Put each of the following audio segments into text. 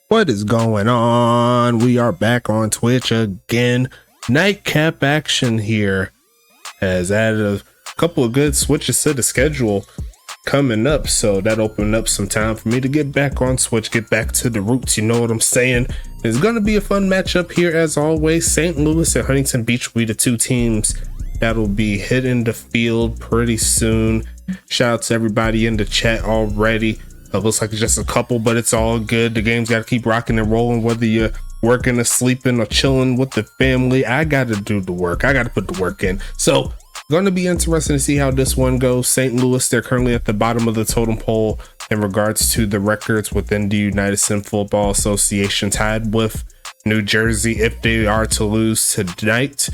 What is going on? We are back on Twitch again. Nightcap action here has added a couple of good switches to the schedule coming up, so that opened up some time for me to get back on Switch, get back to the roots, you know what I'm saying? It's going to be a fun matchup here as always. St. Louis and Huntington Beach will be the two teams that'll be hitting the field pretty soon. Shout out to everybody in the chat already. It looks like it's just a couple, but it's all good. The game's got to keep rocking and rolling, whether you're working or sleeping or chilling with the family. I got to do the work. I got to put the work in. So going to be interesting to see how this one goes. St. Louis, they're currently at the bottom of the totem pole in regards to the records within the United Sim Football Association, tied with New Jersey if they are to lose tonight.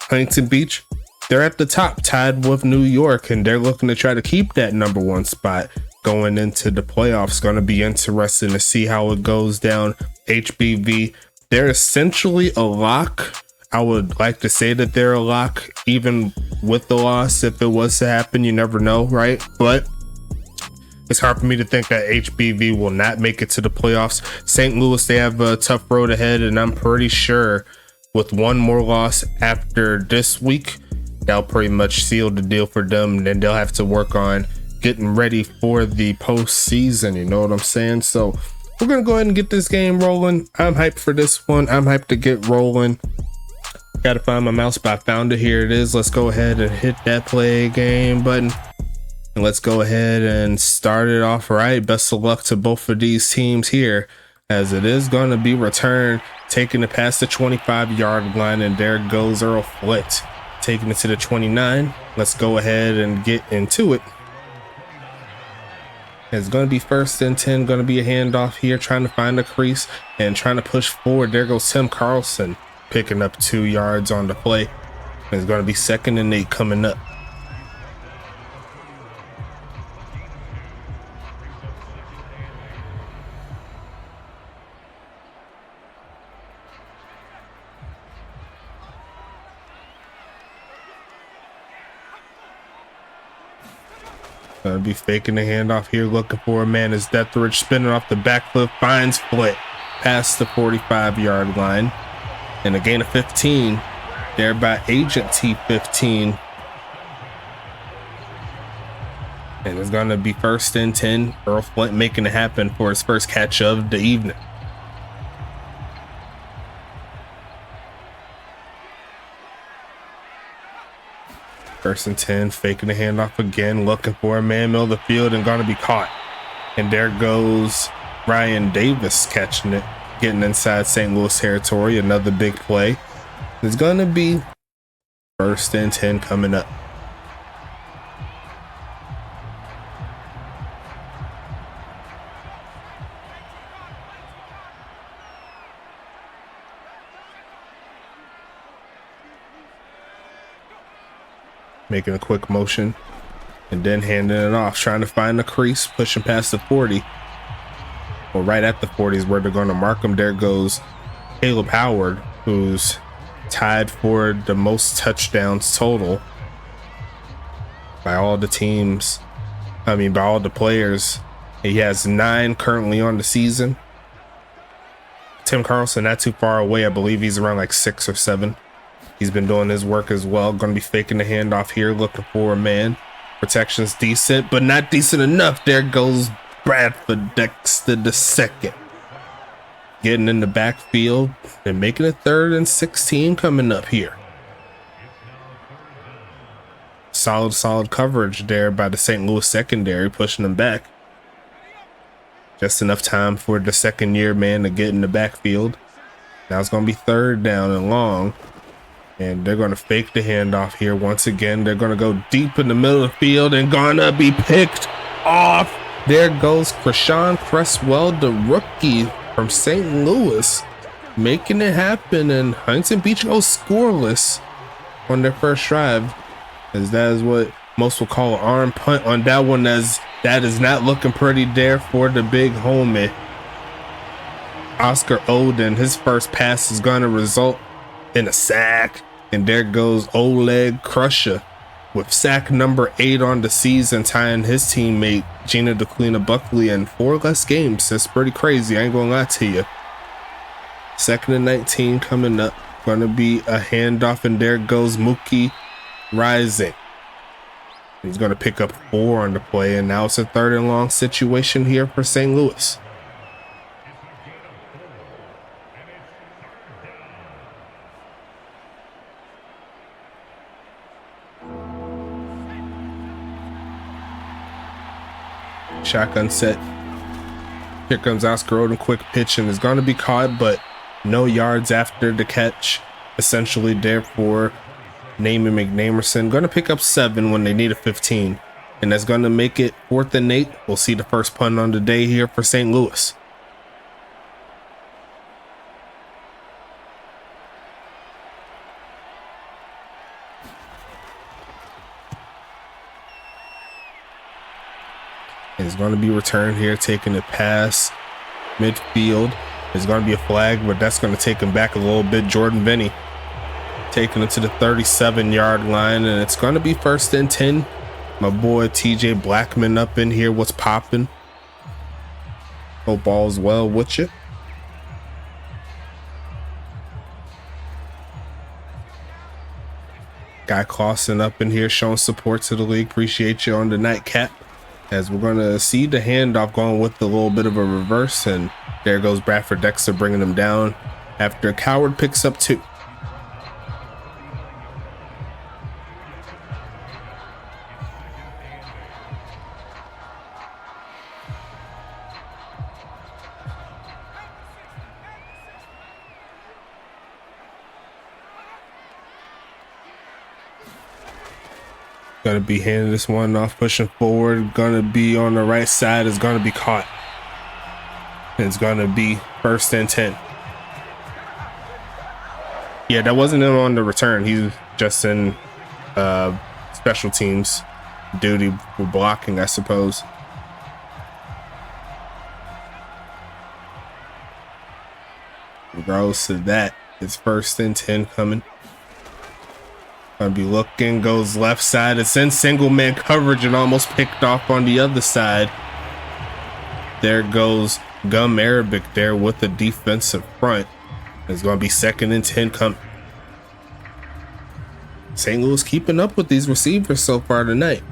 Huntington Beach, they're at the top, tied with New York, and they're looking to try to keep that #1 spot going into the playoffs. Going to be interesting to see how it goes down. HBV, they're essentially a lock. I would like to say that they're a lock, even with the loss. If it was to happen, you never know, right? But it's hard for me to think that HBV will not make it to the playoffs. St. Louis, they have a tough road ahead, and I'm pretty sure with one more loss after this week, that'll pretty much seal the deal for them. And then they'll have to work on getting ready for the postseason, you know what I'm saying? So we're gonna go ahead and get this game rolling. I'm hyped for this one. I'm hyped to get rolling. Gotta find my mouse, but I found it. Here it is. Let's go ahead and hit that play game button, and let's go ahead and start it off right. Best of luck to both of these teams here, as it is going to be returned, taking it past the 25-yard line, and there goes Earl Flitt taking it to the 29. Let's go ahead and get into it. It's going to be 1st and 10, going to be a handoff here, trying to find a crease and trying to push forward. There goes Tim Carlson picking up 2 yards on the play. It's going to be 2nd and 8 coming up. Gonna be faking the handoff here, looking for a man. Is Deathridge spinning off the back foot, finds Flitt past the 45-yard line, and a gain of 15 there by Agent T15. And it's gonna be 1st and 10. Earl Flitt making it happen for his first catch of the evening. First and 10, faking the handoff again, looking for a man, middle of the field, and gonna be caught. And there goes Ryan Davis catching it, getting inside St. Louis territory. Another big play. It's gonna be 1st and 10 coming up. Making a quick motion and then handing it off, trying to find the crease, pushing past the 40. Well, right at the 40 is where they're going to mark him. There goes Caleb Howard, who's tied for the most touchdowns total by all the teams. By all the players. He has 9 currently on the season. Tim Carlson, not too far away. I believe he's around like 6 or 7. He's been doing his work as well. Going to be faking the handoff here, looking for a man. Protection's decent, but not decent enough. There goes Bradford Dexter II. Getting in the backfield and making it 3rd and 16 coming up here. Solid coverage there by the St. Louis secondary, pushing them back. Just enough time for the second-year man to get in the backfield. Now it's going to be 3rd down and long. And they're going to fake the handoff here once again. They're going to go deep in the middle of the field and gonna be picked off. There goes Krishan Cresswell, the rookie from St. Louis, making it happen. And Huntington Beach goes scoreless on their first drive, as that is what most will call an arm punt on that one, as that is not looking pretty there for the big homie. Oscar Oden, his first pass is going to result and a sack. And there goes Oleg Crusher with sack number 8 on the season, tying his teammate Gina DeQuina Buckley in 4 less games. That's pretty crazy, I ain't gonna lie to you. 2nd and 19 coming up. Gonna be a handoff, and there goes Mookie Rising. He's gonna pick up 4 on the play, and now it's a 3rd and long situation here for St. Louis. Shotgun set. Here comes Oscar Roden, quick pitch, and is going to be caught, but no yards after the catch. Essentially, therefore, Naaman McNamerson going to pick up 7 when they need a 15, and that's going to make it 4th and 8. We'll see the first punt on the day here for St. Louis. It's going to be returned here, taking it past midfield. There's going to be a flag, but that's going to take him back a little bit. Jordan Vinny taking it to the 37-yard line, and it's going to be 1st and 10. My boy TJ Blackman up in here. What's popping? Hope all's well with you. Guy Clausen up in here showing support to the league. Appreciate you on the nightcap. As we're going to see the handoff going with a little bit of a reverse, and there goes Bradford Dexter bringing him down after Coward picks up 2. Gonna be handing this one off, pushing forward. Gonna be on the right side. Is gonna be caught. It's gonna be 1st and 10. Yeah, that wasn't him on the return. He's just in special teams duty for blocking, I suppose. Regardless of that, it's 1st and 10 coming. Gonna be looking, goes left side. It's in single man coverage and almost picked off on the other side. There goes Gum Arabic there with the defensive front. It's gonna be 2nd and 10 coming. St. Louis keeping up with these receivers so far tonight.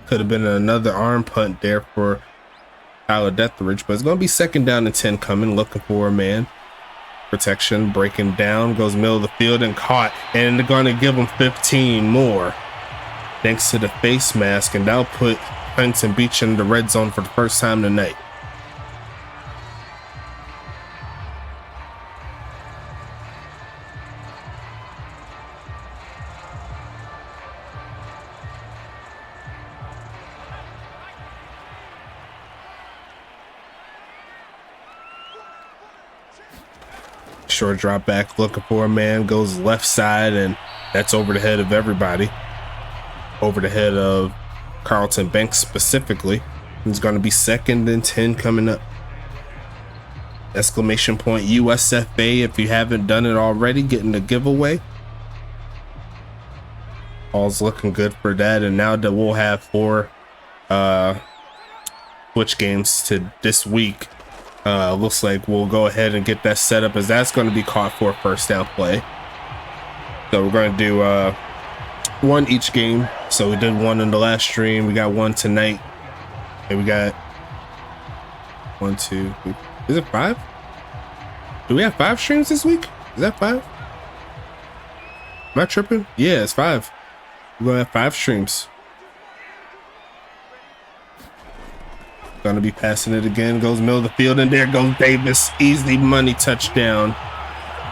Could have been another arm punt there for Tyler Detheridge, but it's gonna be 2nd down and 10 coming. Looking for a man. Protection, breaking down, goes middle of the field and caught, and they're going to give him 15 more thanks to the face mask, and that'll put Huntington Beach in the red zone for the first time tonight. Short drop back, looking for a man, goes left side, and that's over the head of everybody. Over the head of Carlton Banks specifically. It's going to be 2nd and 10 coming up. Exclamation point USFA if you haven't done it already, getting the giveaway. All's looking good for that, and now that we'll have 4 Twitch games to this week, looks like we'll go ahead and get that set up, as that's going to be caught for a 1st down play. So we're going to do 1 each game. So we did 1 in the last stream. We got 1 tonight, and we got 1, 2, 3. Is it 5? Do we have 5 streams this week? Is that 5? Am I tripping? Yeah, it's 5. We're gonna have 5 streams. Gonna be passing it again. Goes middle of the field, and there goes Davis. Easy money touchdown.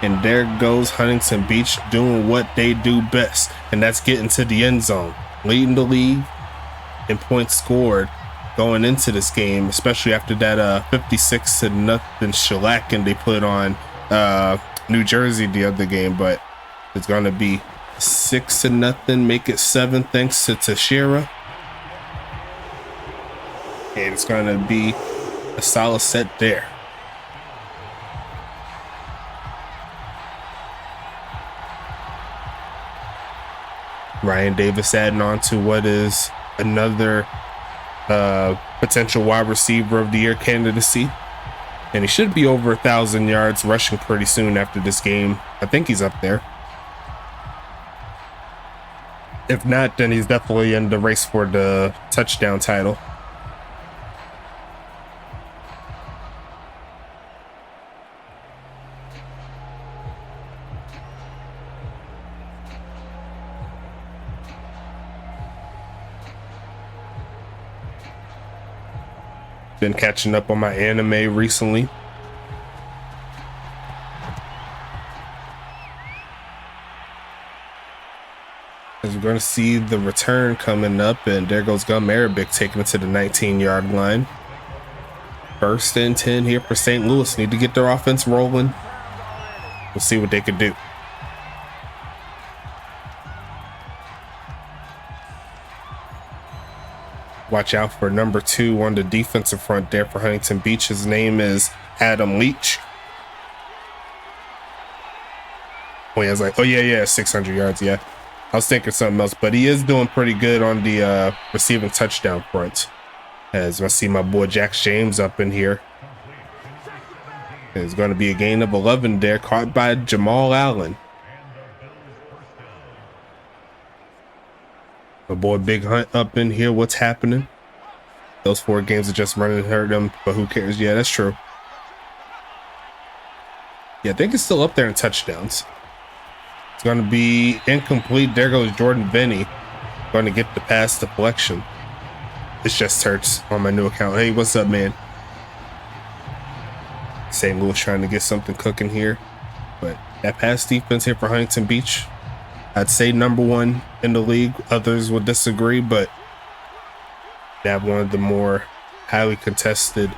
And there goes Huntington Beach doing what they do best, and that's getting to the end zone, leading the league in points scored going into this game, especially after that 56-0 shellacking they put on New Jersey the other game. But it's gonna be 6-0, make it 7 thanks to Tashira. And it's gonna be a solid set there. Ryan Davis adding on to what is another potential wide receiver of the year candidacy. And he should be over 1,000 yards rushing pretty soon after this game. I think he's up there. If not, then he's definitely in the race for the touchdown title. Been catching up on my anime recently. As we're going to see the return coming up, and there goes Gum Arabic taking it to the 19-yard line. 1st and 10 here for St. Louis. Need to get their offense rolling. We'll see what they can do. Watch out for number 2 on the defensive front there for Huntington Beach. His name is Adam Leach. Oh, yeah, I was like, oh, yeah, 600 yards, yeah. I was thinking something else, but he is doing pretty good on the receiving touchdown front. As I see my boy Jax James up in here. It's going to be a gain of 11 there, caught by Jamal Allen. My boy Big Hunt up in here. What's happening? Those 4 games are just running hurt them, but who cares? Yeah, that's true. Yeah, I think it's still up there in touchdowns. It's going to be incomplete. There goes Jordan Benny. Going to get the pass deflection. It's just hurts on my new account. Hey, what's up, man? St. Louis trying to get something cooking here. But that pass defense here for Huntington Beach, I'd say number 1 in the league. Others would disagree, but they have one of the more highly contested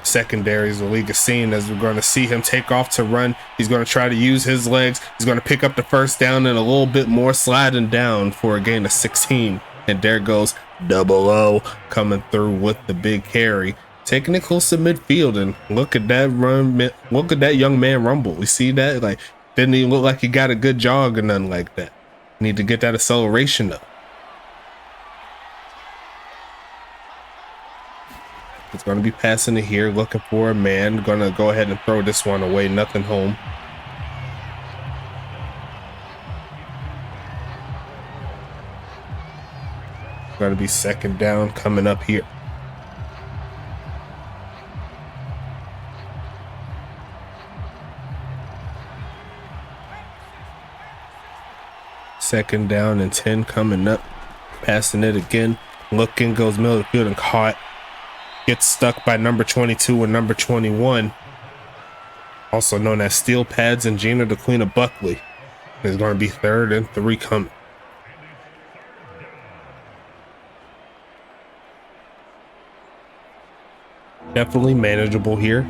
secondaries the league has seen. As we're going to see him take off to run, he's going to try to use his legs. He's going to pick up the 1st down and a little bit more, sliding down for a gain of 16. And there goes Double O coming through with the big carry, taking it close to midfield. And look at that run. Look at that young man rumble. You see that? Like, didn't even look like he got a good jog or nothing like that. Need to get that acceleration up. It's going to be passing it here, looking for a man. Going to go ahead and throw this one away. Nothing home. Going to be 2nd down coming up here. Second down and 10 coming up. Passing it again. Looking, goes middle of the field and caught. Gets stuck by number 22 and number 21. Also known as Steel Pads and Gina the Queen of Buckley. It's going to be 3rd and 3 coming. Definitely manageable here.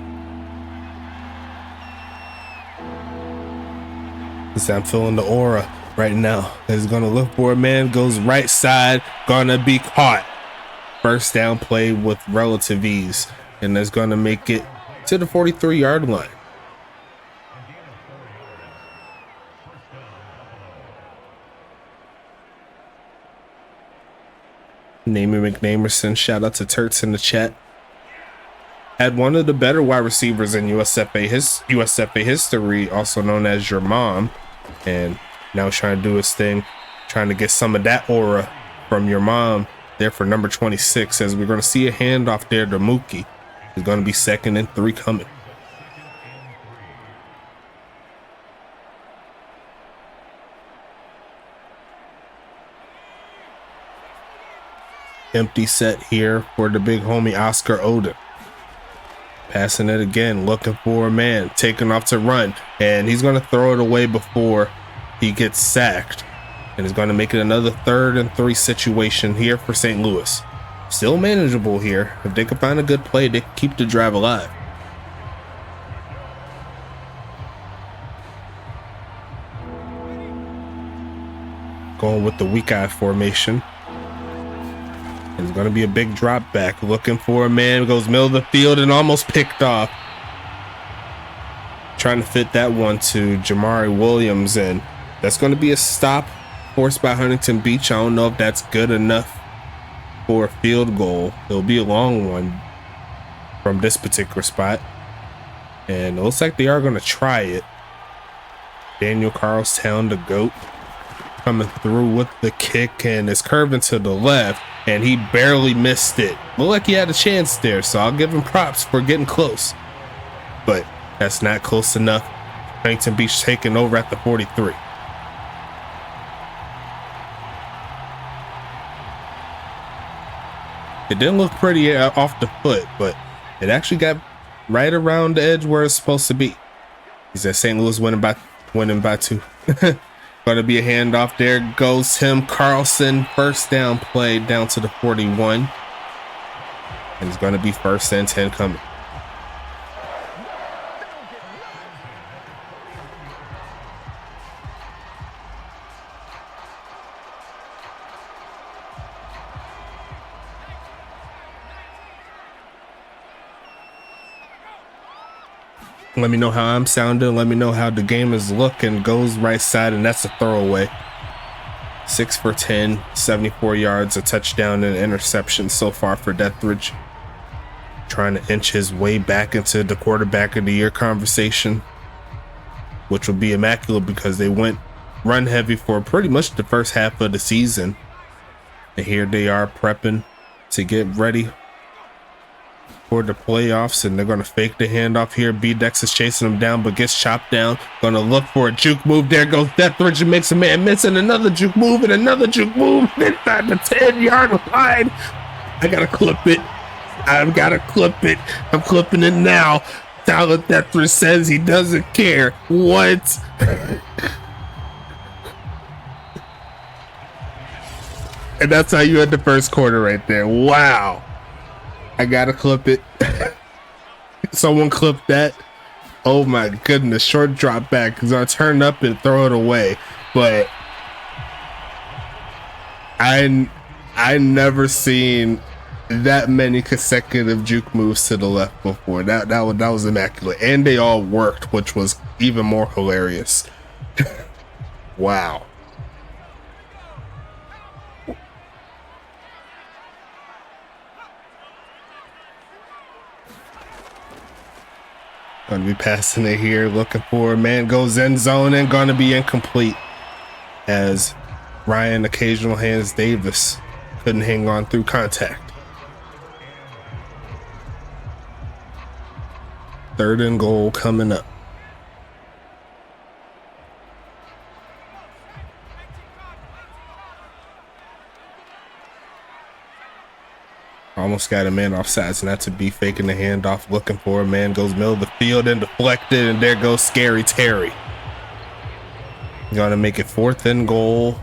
I'm feeling the aura right now. He's going to look for a man, goes right side, going to be caught. 1st down play with relative ease, and that's going to make it to the 43-yard line. Namey McNamerson, shout out to Turts in the chat. Had one of the better wide receivers in USFA history, also known as your mom, and now trying to do his thing, trying to get some of that aura from your mom there for number 26. As we're going to see a handoff there to Mookie. It's going to be 2nd and 3 coming. Empty set here for the big homie Oscar Oden. Passing it again, looking for a man, taking off to run, and he's going to throw it away before he gets sacked. And he's going to make it another 3rd and 3 situation here for St. Louis. Still manageable here. If they can find a good play, they can keep the drive alive. Going with the weak eye formation. And it's going to be a big drop back. Looking for a man, goes middle of the field and almost picked off. Trying to fit that one to Jamari Williams, and that's going to be a stop forced by Huntington Beach. I don't know if that's good enough for a field goal. It'll be a long one from this particular spot. And it looks like they are going to try it. Daniel Carlstown, the GOAT, coming through with the kick, and it's curving to the left, and he barely missed it. Looked like he had a chance there, so I'll give him props for getting close. But that's not close enough. Huntington Beach taking over at the 43. It didn't look pretty off the foot, but it actually got right around the edge where it's supposed to be. He said St. Louis winning by 2. Going to be a handoff. There goes Tim Carlson. First down play down to the 41. And it's going to be 1st and 10 coming. Let me know how I'm sounding. Let me know how the game is looking. Goes right side, and that's a throwaway. 6 for 10, 74 yards, a touchdown and an interception so far for Dethridge. Trying to inch his way back into the quarterback of the year conversation, which will be immaculate because they went run heavy for pretty much the first half of the season. And here they are prepping to get ready for the playoffs, and they're going to fake the handoff here. B-Dex is chasing him down, but gets chopped down. Going to look for a juke move. There goes Dethridge and makes a man miss, and another juke move, and another juke move inside the 10-yard line. I got to clip it. I've got to clip it. I'm clipping it now. Tyler Dethridge says he doesn't care. What? And that's how you had the first quarter right there. Wow. I gotta clip it. Someone clip that. Oh my goodness. Short drop back. He's gonna turn up and throw it away. But I never seen that many consecutive juke moves to the left before. That was immaculate. And they all worked, which was even more hilarious. Wow. Going to be passing it here, looking for a man, goes end zone, and going to be incomplete as Ryan occasional hands Davis couldn't hang on through contact. 3rd and goal coming up. Almost got a man off sides, not to be faking the handoff, looking for a man, goes middle of the field and deflected, and there goes Scary Terry. Gonna make it 4th and goal,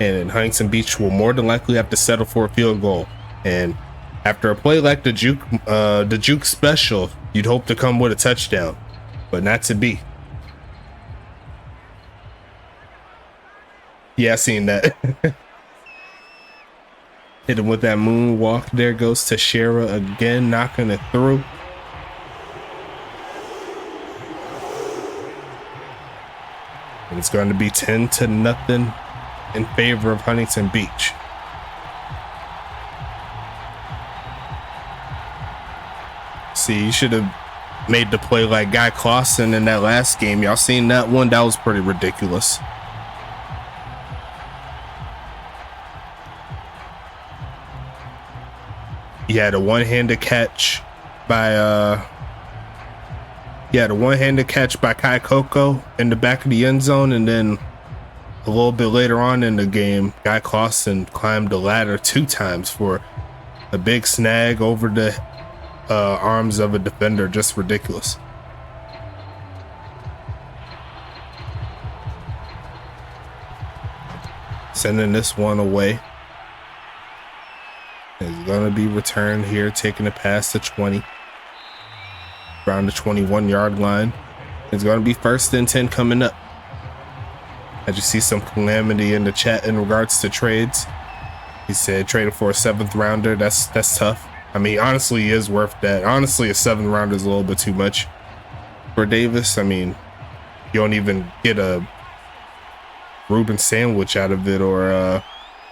and Huntington Beach will more than likely have to settle for a field goal. And after a play like the juke special, you'd hope to come with a touchdown, but not to be. Yeah, I seen that. Hit him with that moonwalk. There goes Teixeira again, knocking it through. And it's going to be 10-0 in favor of Huntington Beach. See, you should have made the play like Guy Clausen in that last game. Y'all seen that one? That was pretty ridiculous. He had a one-handed catch by Kai Coco in the back of the end zone, and then a little bit later on in the game, Guy Clausen climbed the ladder 2 times for a big snag over the arms of a defender. Just ridiculous. Sending this one away. It's going to be returned here, taking a pass to 20. Around the 21-yard line. It's going to be 1st and 10 coming up. I just see some calamity in the chat in regards to trades. He said traded for a 7th rounder. That's tough. I mean, honestly, he is worth that. Honestly, a 7th rounder is a little bit too much for Davis. I mean, you don't even get a Reuben sandwich out of it, or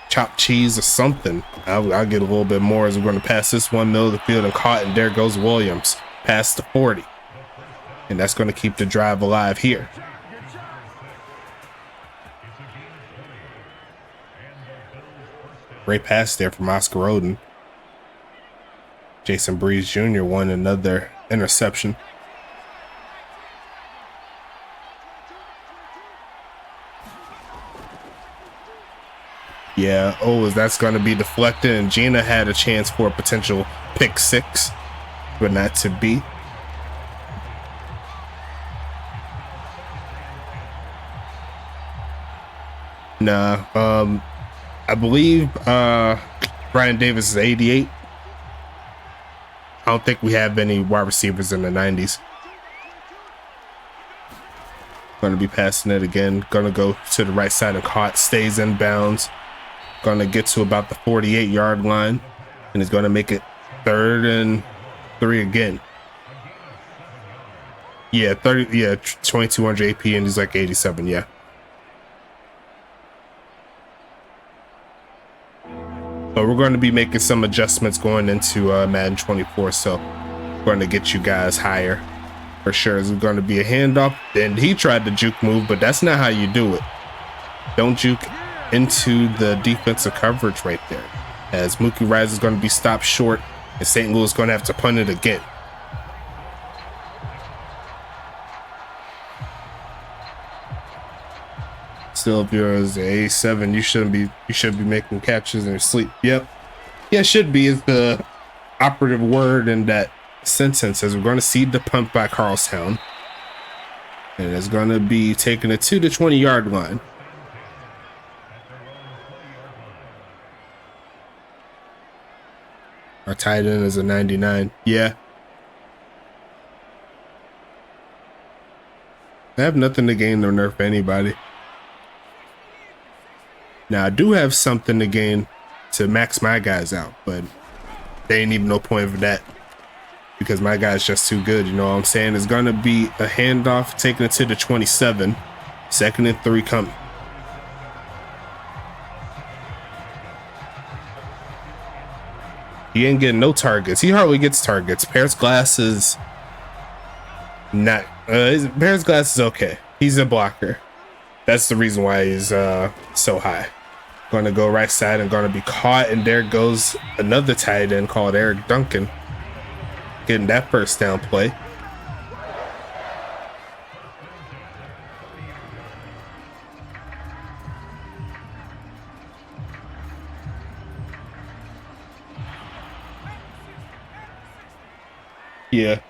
chopped cheese or something. I'll get a little bit more as we're going to pass this one middle of the field and caught, and there goes Williams past the 40. And that's going to keep the drive alive here. Great pass there from Oscar Roden. Jason Breeze Jr. won another interception. Yeah, that's going to be deflected, and Gina had a chance for a potential pick six, but not to be. Nah, I believe Brian Davis is 88. I don't think we have any wide receivers in the 90s. Going to be passing it again. Going to go to the right side and caught. Stays in bounds. Going to get to about the 48-yard line. And he's going to make it 3rd and 3 again. Yeah, 2200 AP, and he's like 87, yeah. But we're going to be making some adjustments going into Madden 24, so we're going to get you guys higher for sure. It's going to be a handoff, and he tried the juke move, but that's not how you do it. Don't juke into the defensive coverage right there, as Mookie Rise is going to be stopped short, and St. Louis is going to have to punt it again. Still, if you're as a A7, you should be making catches in your sleep. Yep. Yeah, should be is the operative word in that sentence, as we're going to see the punt by Carlstown. And it's going to be taking it to the 20-yard line. Our tight end is a 99. Yeah. I have nothing to gain or nerf anybody. Now, I do have something to gain to max my guys out, but there ain't even no point for that because my guy's just too good. You know what I'm saying? It's going to be a handoff, taking it to the 27. 2nd and 3 coming. He ain't getting no targets. He hardly gets targets. Paris Glass is not. Paris Glass is okay. He's a blocker. That's the reason why he's so high. Going to go right side and going to be caught, and there goes another tight end called Eric Duncan, getting that first down play. Yeah.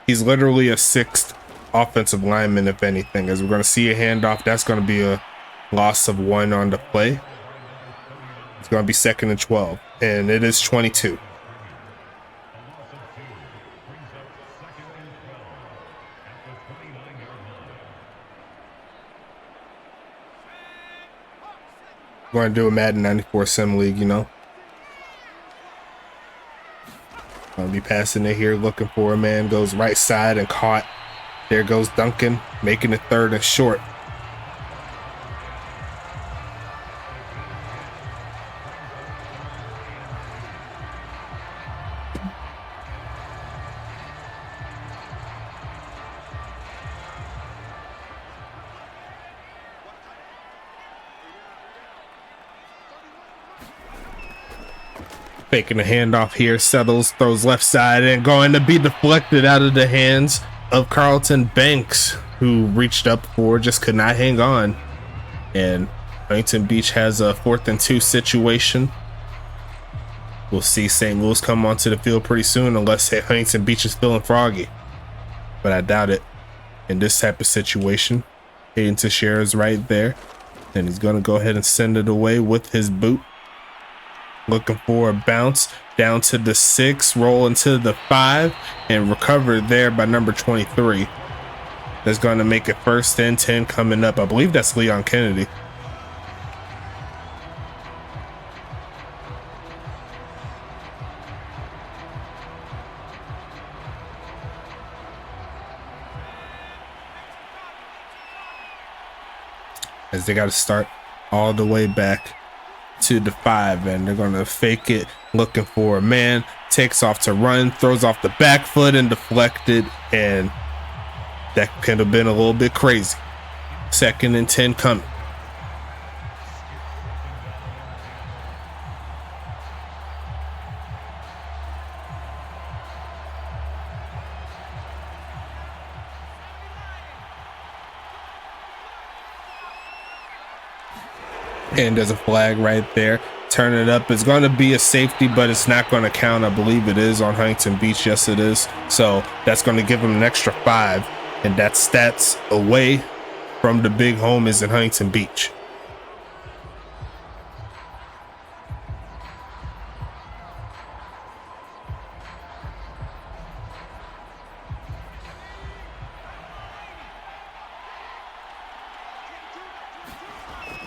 He's literally a 6th offensive lineman, if anything, as we're going to see a handoff. That's going to be a loss of 1 on the play. It's going to be 2nd and 12, and it is 22. Going to do a Madden 94 Sim League, you know. Going to be passing it here, looking for a man, goes right side and caught. There goes Duncan, making it 3rd and short. Faking a handoff here, settles, throws left side, and going to be deflected out of the hands of Carlton Banks, who reached up for, just could not hang on. And Huntington Beach has a 4th and 2 situation. We'll see St. Louis come onto the field pretty soon, unless Huntington Beach is feeling froggy, but I doubt it in this type of situation. Hayden Teixeira is right there, and he's going to go ahead and send it away with his boot. Looking for a bounce down to the 6, roll into the 5, and recovered there by number 23. That's going to make it 1st and 10 coming up. I believe that's Leon Kennedy. as they got to start all the way back to the 5, and they're going to fake it, looking for a man, takes off to run, throws off the back foot and deflected, and that could have been a little bit crazy. 2nd and 10 coming. And there's a flag right there. Turn it up. It's going to be a safety, but it's not going to count. I believe it is on Huntington Beach. Yes, it is. So that's going to give them an extra 5. And that's stats away from the big home is in Huntington Beach.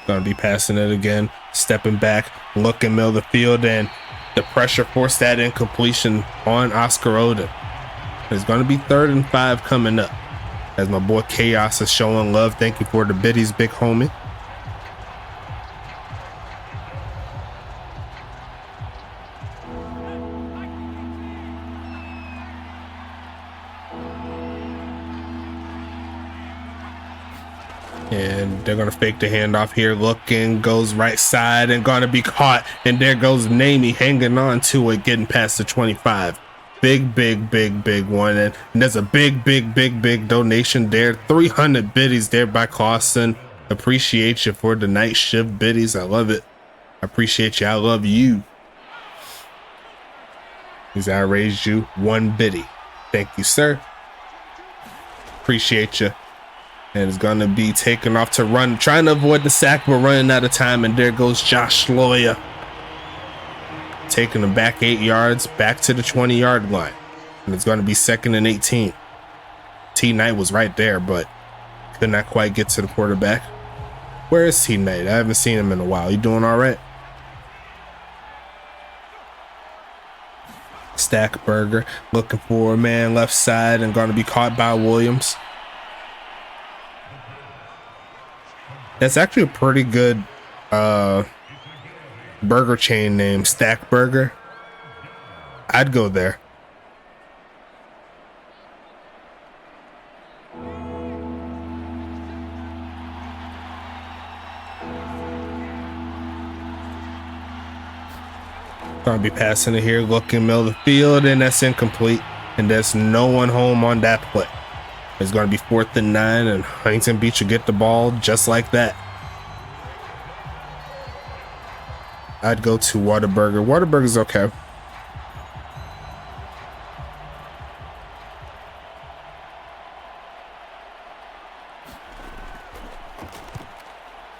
Gonna be passing it again, stepping back, looking middle of the field, and the pressure forced that incompletion on Oscar Odin. It's gonna be 3rd and 5 coming up, as my boy Chaos is showing love. Thank you for the biddies, big homie. And they're going to fake the handoff here. Looking, goes right side and going to be caught. And there goes Namey hanging on to it, getting past the 25. Big one. And there's a big donation there. 300 biddies there by Clausen. Appreciate you for the night shift biddies. I love it. I appreciate you. I love you. Because I raised you 1 biddy. Thank you, sir. Appreciate you. And it's going to be taken off to run, trying to avoid the sack, but running out of time. And there goes Josh Loya, taking him back 8 yards, back to the 20-yard line. And it's going to be 2nd and 18. T Knight was right there, but could not quite get to the quarterback. Where is T Knight? I haven't seen him in a while. You doing all right? Stackburger looking for a man left side and going to be caught by Williams. That's actually a pretty good burger chain name, Stack Burger. I'd go there. Gonna be passing it here, looking middle of the field, and that's incomplete. And there's no one home on that play. It's going to be 4th and 9, and Huntington Beach will get the ball just like that. I'd go to Whataburger. Whataburger's okay.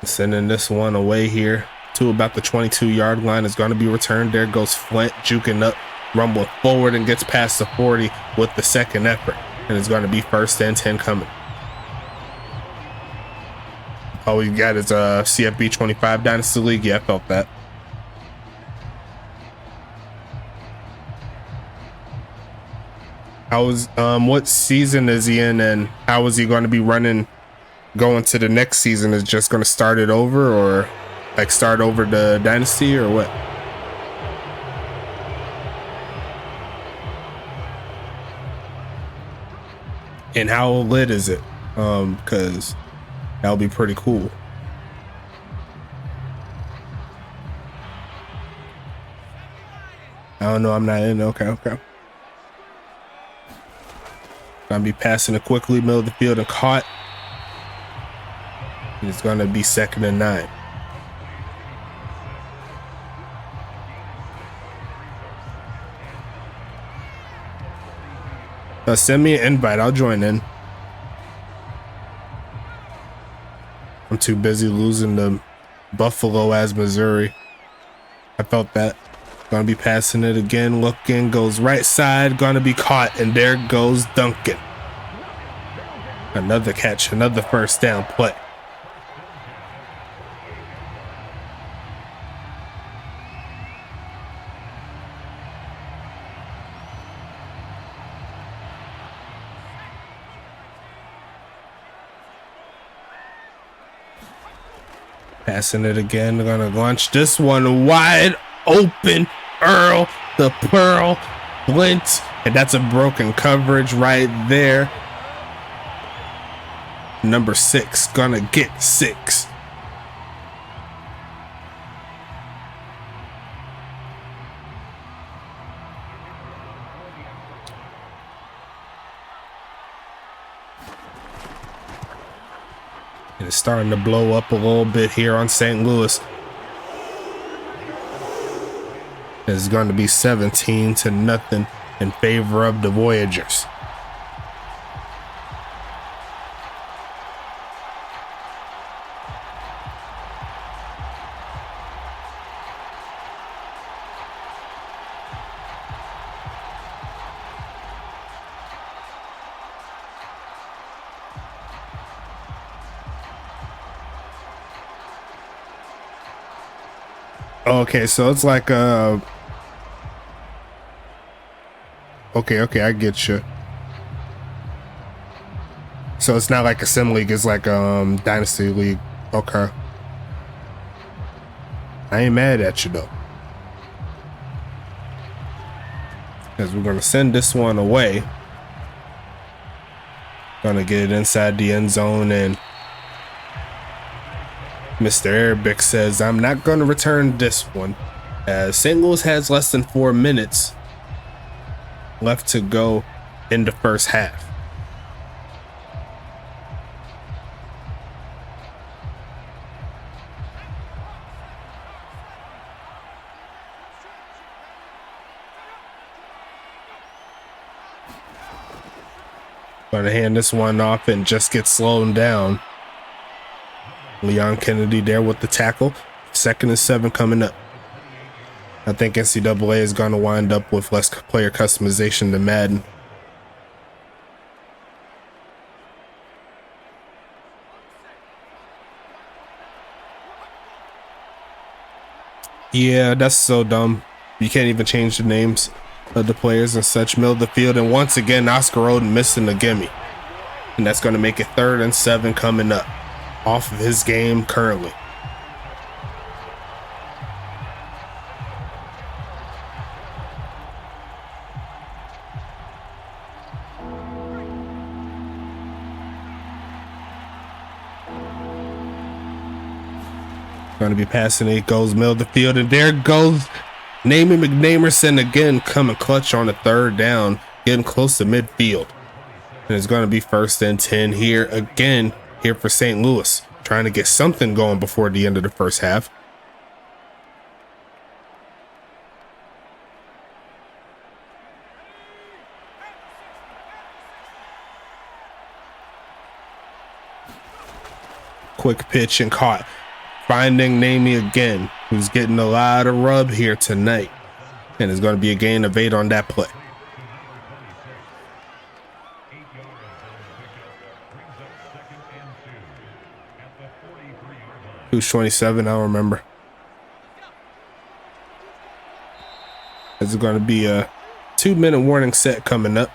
Sending this one away here to about the 22-yard line. Is going to be returned. There goes Flint, juking up, rumbling forward, and gets past the 40 with the 2nd effort. And it's going to be 1st and 10 coming. Oh, you got his CFB 25 Dynasty League. Yeah, I felt that. How was what season is he in, and how is he going to be running going to the next season? Is just going to start it over, or like start over the Dynasty, or what? And how lit is it? Because that'll be pretty cool. I don't know. I'm not in. Okay. Gonna be passing it quickly, middle of the field, and caught. It's gonna be 2nd and 9. Send me an invite. I'll join in. I'm too busy losing to Buffalo as Missouri. I felt that. Gonna be passing it again. Looking, goes right side. Gonna be caught. And there goes Duncan. Another catch. Another 1st down play. Passing it again. They're gonna launch this one wide open. Earl, the Pearl, Flint, and that's a broken coverage right there. Number 6 gonna get 6. And it's starting to blow up a little bit here on St. Louis. It's going to be 17-0 in favor of the Voyagers. Okay, so it's like okay, I get you. So it's not like a sim league, it's like dynasty league. Okay, I ain't mad at you though, because we're gonna send this one away. Gonna get it inside the end zone, and Mr. Arabic says, I'm not going to return this one, as St. Louis has less than 4 minutes left to go in the first half. Going to hand this one off and just get slowed down. Leon Kennedy there with the tackle. 2nd and 7 coming up. I think NCAA is going to wind up with less player customization than Madden. Yeah, that's so dumb. You can't even change the names of the players and such. Middle of the field, and once again Oscar Roden missing the gimme. And that's going to make it 3rd and 7 coming up. Off of his game currently. Going to be passing it, goes middle of the field, and there goes Namey McNamerson again, coming clutch on the 3rd down, getting close to midfield. And it's going to be 1st and 10 here again. Here for St. Louis, trying to get something going before the end of the first half. Quick pitch and caught. Finding Namey again, who's getting a lot of rub here tonight. And it's going to be a gain of 8 on that play. Who's 27? I don't remember. It's going to be a 2-minute warning set coming up.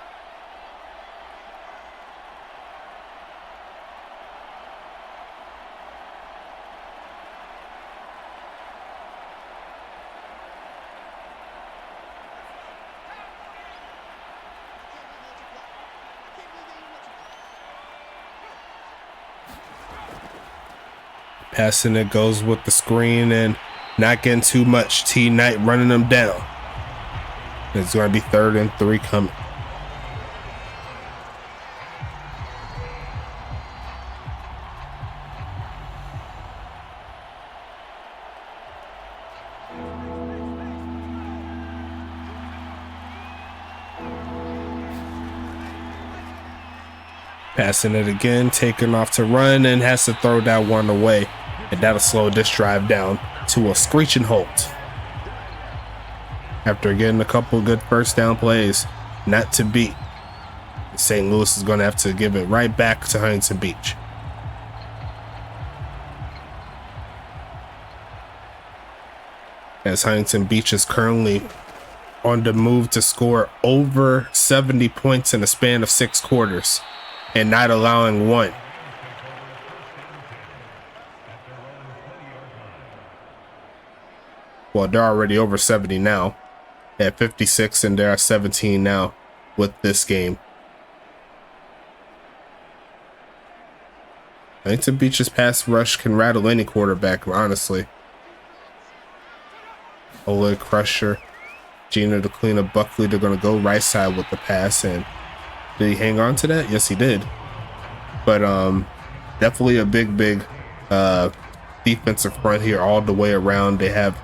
Passing it goes with the screen and not getting too much. T Knight running them down. It's going to be 3rd and 3 coming. Passing it again, taking off to run, and has to throw that one away. And that'll slow this drive down to a screeching halt. After getting a couple good first down plays, not to beat, St. Louis is going to have to give it right back to Huntington Beach. As Huntington Beach is currently on the move to score over 70 points in a span of 6 quarters and not allowing one. Well, they're already over 70 now. At 56, and they're at 17 now with this game. Huntington Beach's pass rush can rattle any quarterback, honestly. Oleg Crusher, Gina DeClina, Buckley, they're going to go right side with the pass. And did he hang on to that? Yes, he did. But definitely a big defensive front here all the way around. They have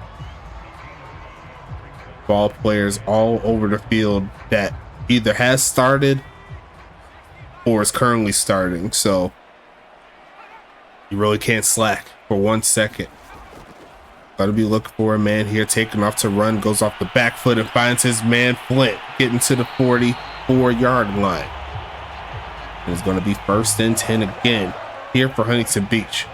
ball players all over the field that either has started or is currently starting. So you really can't slack for 1 second. Gotta be looking for a man here, taking off to run, goes off the back foot and finds his man Flint, getting to the 44-yard line. And it's gonna be 1st and 10 again here for Huntington Beach.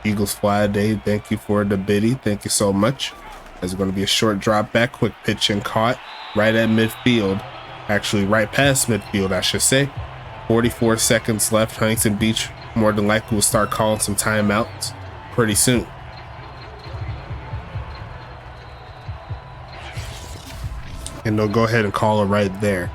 Eagles fly day. Thank you for the biddy. Thank you so much. There's going to be a short drop back, quick pitch and caught right at midfield. Actually, right past midfield, I should say. 44 seconds left. Huntington Beach more than likely will start calling some timeouts pretty soon. And they'll go ahead and call it right there.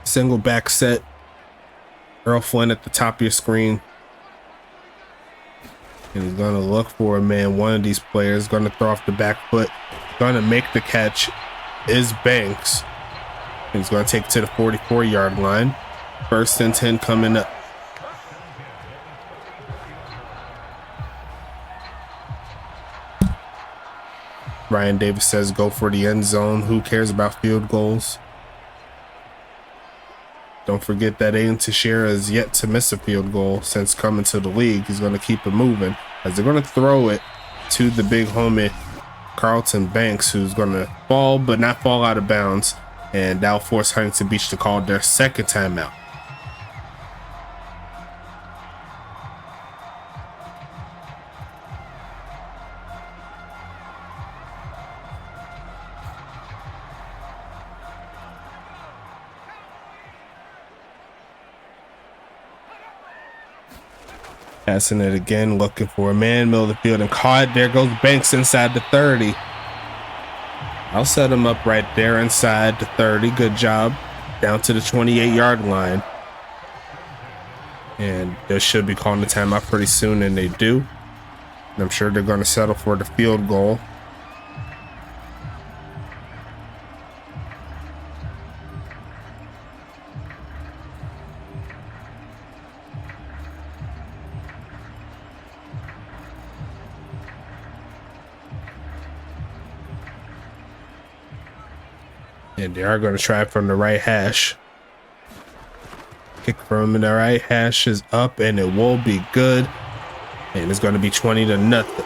Single back set. Earl Flynn at the top of your screen. And he's going to look for a man. One of these players going to throw off the back foot. Going to make the catch is Banks. And he's going to take it to the 44-yard line. 1st and 10 coming up. Ryan Davis says go for the end zone. Who cares about field goals? Don't forget that Aiden Teixeira is yet to miss a field goal since coming to the league. He's going to keep it moving as they're going to throw it to the big homie Carlton Banks, who's going to fall but not fall out of bounds, and that'll force Huntington Beach to call their 2nd timeout. Passing it again, looking for a man, middle of the field, and caught. There goes Banks inside the 30. I'll set him up right there inside the 30. Good job. Down to the 28-yard line. And they should be calling the timeout pretty soon, and they do. And I'm sure they're going to settle for the field goal. And they are going to try from the right hash. Kick from the right hash is up, and it will be good. And it's going to be 20-0.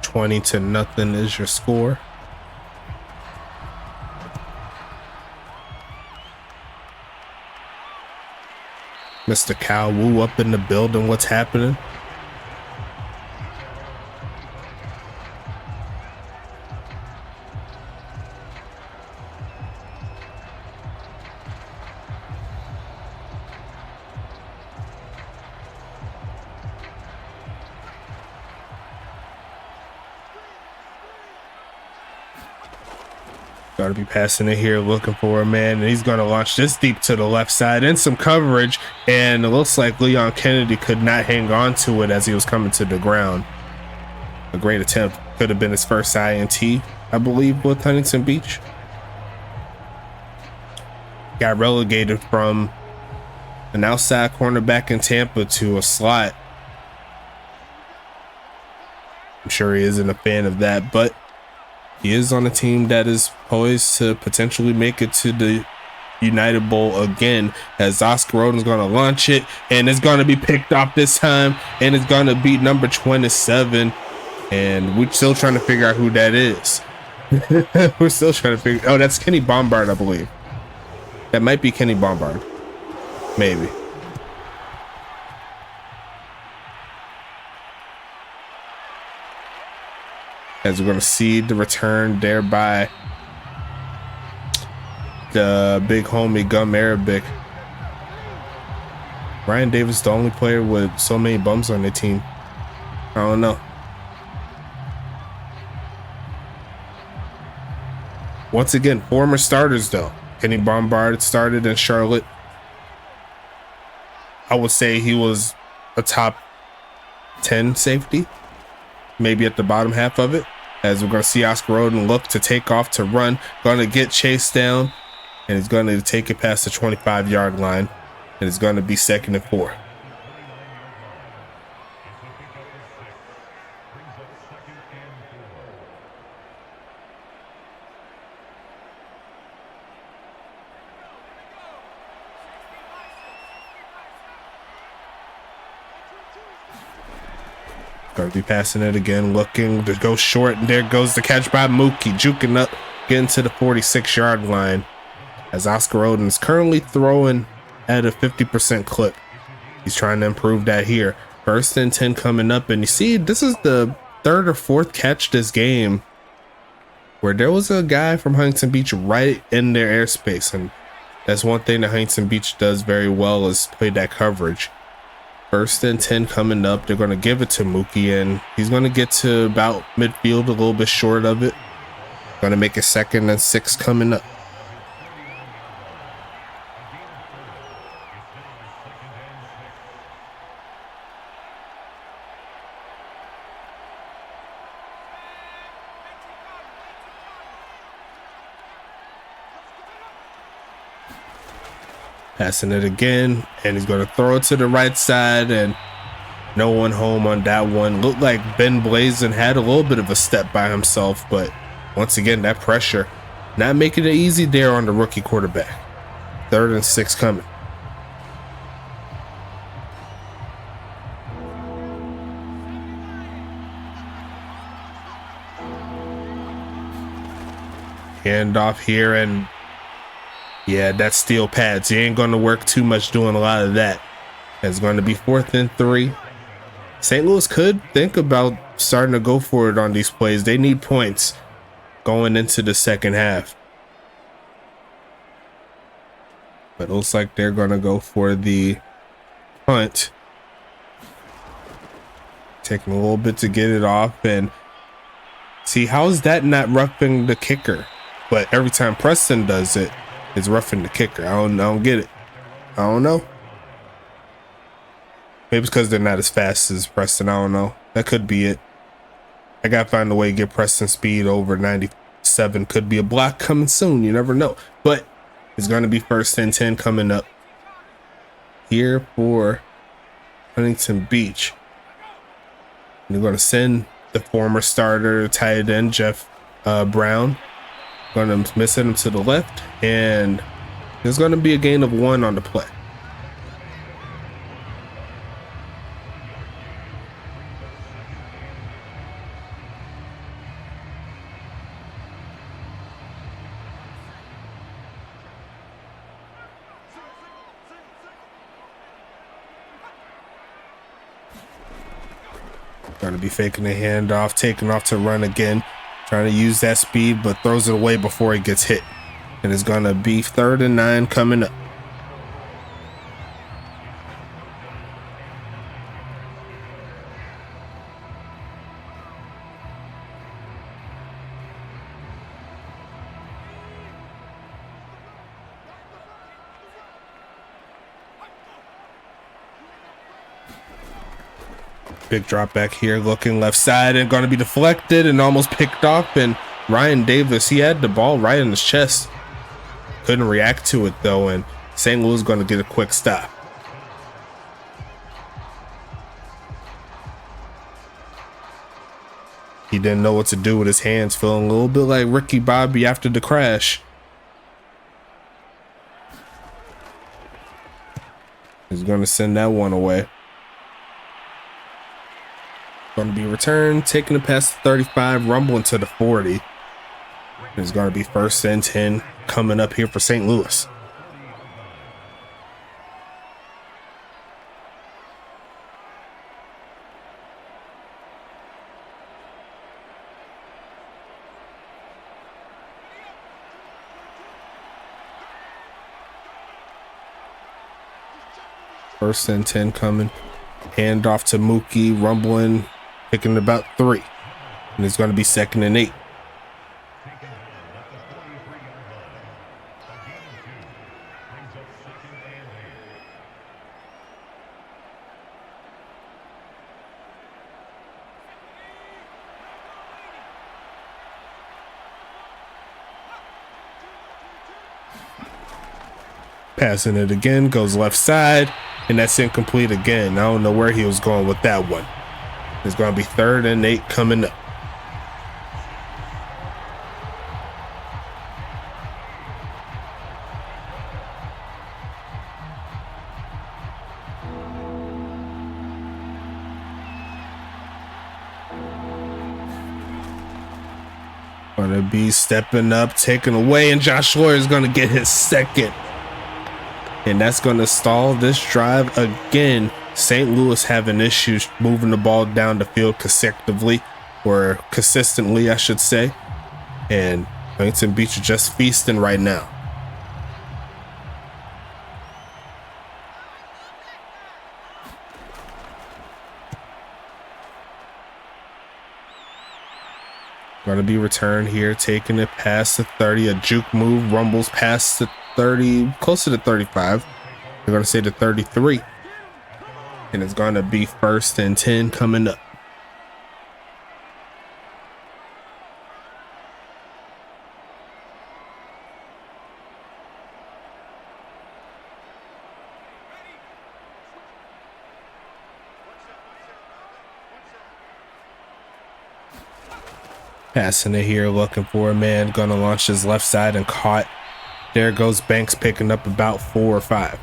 $20-0 is your score. Mr. Cow Woo up in the building. What's happening? Gotta be passing it here, looking for a man, and he's gonna launch this deep to the left side in some coverage, and it looks like Leon Kennedy could not hang on to it as he was coming to the ground. A great attempt. Could have been his first INT, I believe, with Huntington Beach. Got relegated from an outside cornerback in Tampa to a slot. I'm sure he isn't a fan of that, but he is on a team that is poised to potentially make it to the United Bowl again, as Oscar Roden's going to launch it, and it's going to be picked off this time, and it's going to beat number 27, and we're still trying to figure out who that is. We're still trying to figure. Oh, that's Kenny Bombard, I believe. That might be Kenny Bombard. Maybe. As we're going to see the return there by the big homie Gum Arabic. Ryan Davis, the only player with so many bums on the team. I don't know. Once again, former starters though. Kenny Bombard started in Charlotte. I would say he was a top 10 safety, maybe at the bottom half of it. As we're going to see Oscar Roden look to take off to run, going to get chased down, and he's going to take it past the 25-yard line, and it's going to be 2nd and 4. Going to be passing it again, looking to go short, and there goes the catch by Mookie, juking up, getting to the 46-yard line, as Oscar Roden is currently throwing at a 50% clip. He's trying to improve that here. 1st and 10 coming up, and you see this is the 3rd or 4th catch this game where there was a guy from Huntington Beach right in their airspace, and that's one thing that Huntington Beach does very well, is play that coverage. 1st and 10 coming up. They're going to give it to Mookie, and he's going to get to about midfield, a little bit short of it. Going to make it 2nd and 6 coming up. Passing it again, and he's going to throw it to the right side, and no one home on that one. Looked like Ben Blazin had a little bit of a step by himself, but once again, that pressure not making it easy there on the rookie quarterback. 3rd and 6 coming. Handoff here, and yeah, that's steel pads. He ain't going to work too much doing a lot of that. It's going to be 4th and 3. St. Louis could think about starting to go for it on these plays. They need points going into the second half. But it looks like they're going to go for the punt. Taking a little bit to get it off. And see, how is that not roughing the kicker? But every time Preston does it, it's roughing the kicker. I don't get it. I don't know. Maybe it's because they're not as fast as Preston. I don't know. That could be it. I gotta find a way to get Preston speed over 97. Could be a block coming soon. You never know. But it's going to be 1st and 10 coming up here for Huntington Beach. They're going to send the former starter tight end Jeff Brown. Going to miss him to the left, and there's going to be a gain of 1 on the play. Going to be faking the handoff, taking off to run again. Trying to use that speed, but throws it away before he gets hit. And it's going to be 3rd and 9 coming up. Big drop back here, looking left side and going to be deflected and almost picked off. And Ryan Davis, he had the ball right in his chest. Couldn't react to it though, and St. Louis is going to get a quick stop. He didn't know what to do with his hands, feeling a little bit like Ricky Bobby after the crash. He's going to send that one away. Going to be returned, taking it past the 35, rumbling to the 40. It's going to be 1st and 10 coming up here for St. Louis. First and 10 coming. Hand off to Mookie, rumbling, picking about 3. And it's going to be 2nd and 8. Passing it again, goes left side, and that's incomplete again. I don't know where he was going with that one. It's going to be 3rd and 8 coming up. Going to be stepping up, taking away, and Josh Lawyer is going to get his 2nd. And that's going to stall this drive again. St. Louis having issues moving the ball down the field consecutively, or consistently, I should say. And Huntington Beach are just feasting right now. Going to be returned here, taking it past the 30. A juke move, rumbles past the 30, close to the 35. They're going to say the 33. And it's going to be 1st and 10 coming up. Passing it here, looking for a man, going to launch his left side and caught. There goes Banks, picking up about 4 or 5.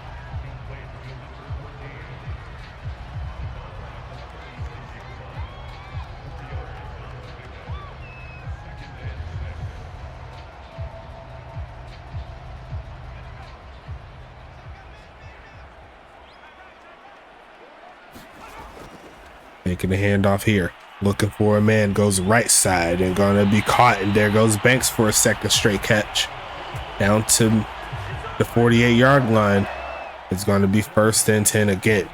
Making a handoff here. Looking for a man, goes right side and gonna be caught. And there goes Banks for a 2nd straight catch. Down to the 48-yard line. It's going to be 1st and 10 again.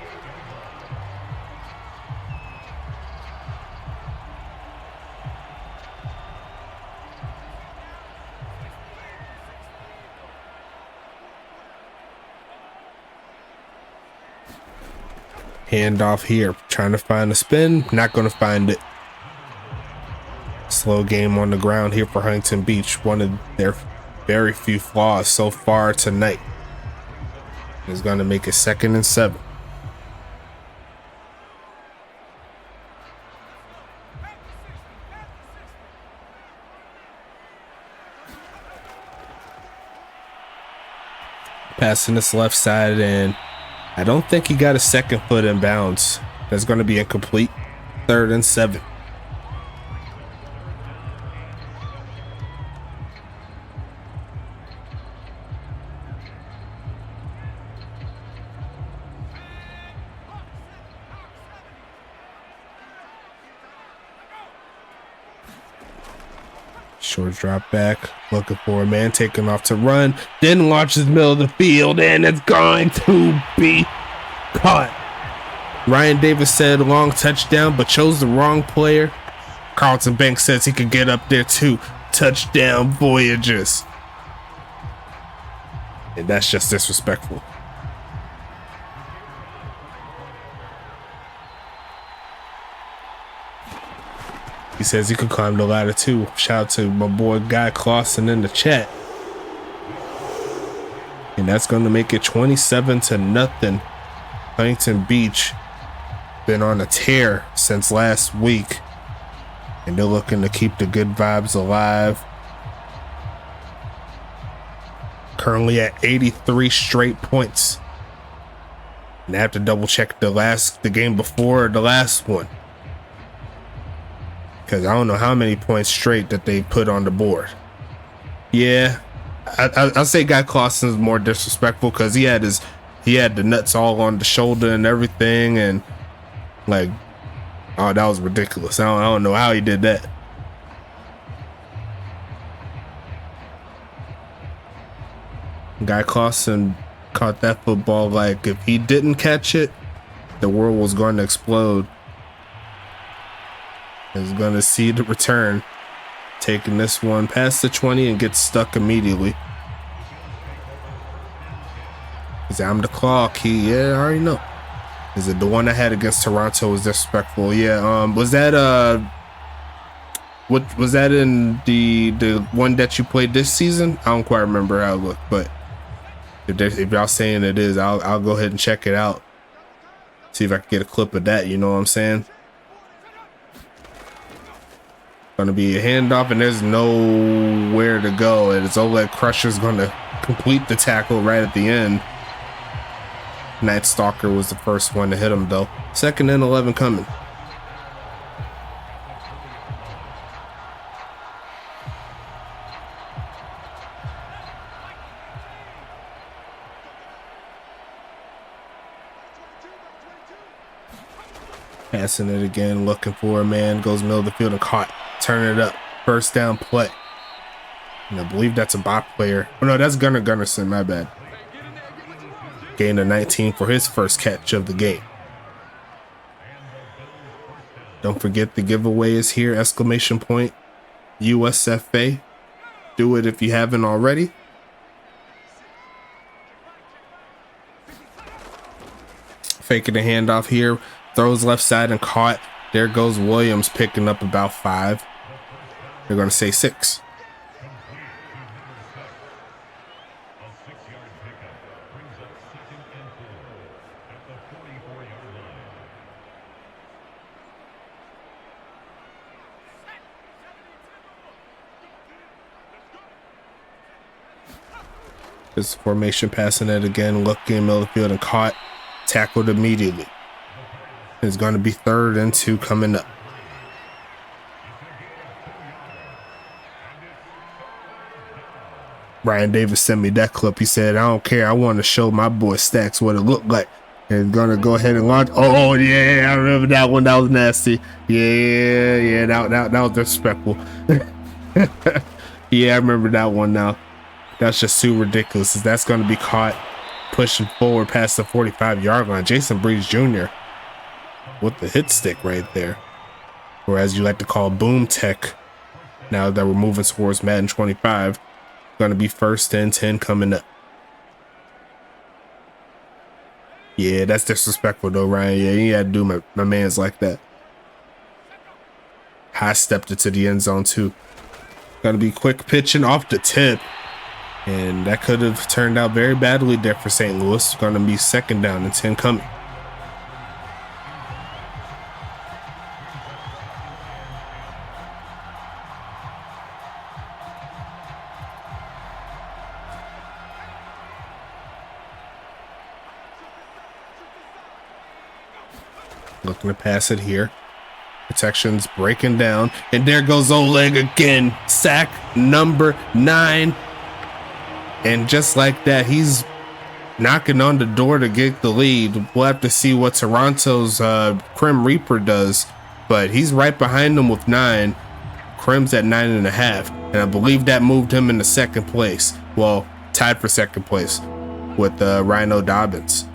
Handoff here, trying to find a spin, not going to find it. Slow game on the ground here for Huntington Beach, one of their very few flaws so far tonight. Is going to make it 2nd and 7. Passing this left side, and I don't think he got a 2nd foot in bounds. That's going to be incomplete. 3rd and 7. Short drop back, looking for a man, taking off to run, then launches middle of the field, and it's going to be caught. Ryan Davis said long touchdown, but chose the wrong player. Carlton Banks says he could get up there too. Touchdown, Voyagers. And that's just disrespectful. He says he could climb the ladder too. Shout out to my boy Guy Clausen in the chat. And that's going to make it 27-0. Huntington Beach been on a tear since last week, and they're looking to keep the good vibes alive. Currently at 83 straight points. And I have to double check the game before the last one, because I don't know how many points straight that they put on the board. Yeah, I'll say Guy Clausen's more disrespectful because he had the nuts all on the shoulder and everything, and like, oh, that was ridiculous. I don't know how he did that. Guy Clausen caught that football like if he didn't catch it, the world was going to explode. He's going to see the return, taking this one past the 20 and gets stuck immediately. He's I'm the clock. I already know. Is it the one I had against Toronto was disrespectful? Yeah. Was that what was that in the one that you played this season? I don't quite remember how it looked, but if y'all saying it is, I'll go ahead and check it out. See if I can get a clip of that. You know what I'm saying? Gonna be a handoff, and there's nowhere to go. And it's Oleg Crusher's gonna complete the tackle right at the end. Night Stalker was the first one to hit him though. 2nd and 11 coming. Passing it again, looking for a man, goes middle of the field and caught. Turn it up. First down play. And I believe that's a bot player. Oh no, that's Gunnar Gunnarsson, my bad. Gained a 19 for his first catch of the game. Don't forget the giveaway is here, exclamation point. USFA. Do it if you haven't already. Faking the handoff here. Throws left side and caught. There goes Williams picking up about 5. They're going to say 6. This formation passing it again, looking in the middle of the field and caught. Tackled immediately. It's going to be 3rd and 2 coming up. Brian Davis sent me that clip. He said, I don't care. I want to show my boy Stacks what it looked like. And he's going to go ahead and launch. Oh, yeah. I remember that one. That was nasty. Yeah. That was disrespectful. Yeah, I remember that one now. That's just too ridiculous. That's going to be caught pushing forward past the 45-yard line. Jason Breeze Jr. with the hit stick right there. Or as you like to call boom tech. Now that we're moving towards Madden 25. Going to be 1st and 10 coming up. Yeah, that's disrespectful though, Ryan. Yeah, you had to do my mans like that. High stepped into the end zone too. Going to be quick pitching off the tip. And that could have turned out very badly there for St. Louis. Going to be 2nd down and 10 coming. Looking to pass it here. Protection's breaking down. And there goes Oleg again. Sack number 9. And just like that, he's knocking on the door to get the lead. We'll have to see what Toronto's Crim Reaper does. But he's right behind them with 9. Crim's at 9.5. And I believe that moved him into 2nd place. Well, tied for 2nd place with Rhino Dobbins.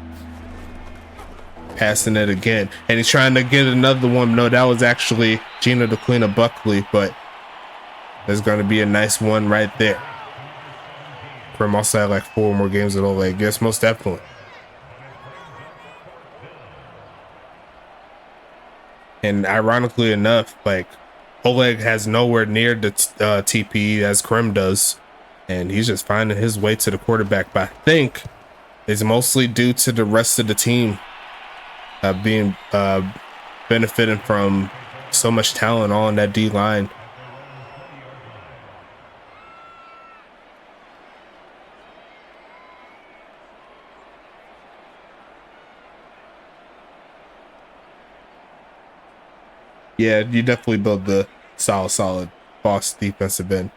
Passing it again. And he's trying to get another one. No, that was actually Gina the Queen of Buckley. But there's going to be a nice one right there. Crim also had like 4 more games at Oleg. Yes, most definitely. And ironically enough, like Oleg has nowhere near the TPE as Krim does, and he's just finding his way to the quarterback. But I think it's mostly due to the rest of the team being benefiting from so much talent on that D line. Yeah, you definitely build the solid boss defensive end.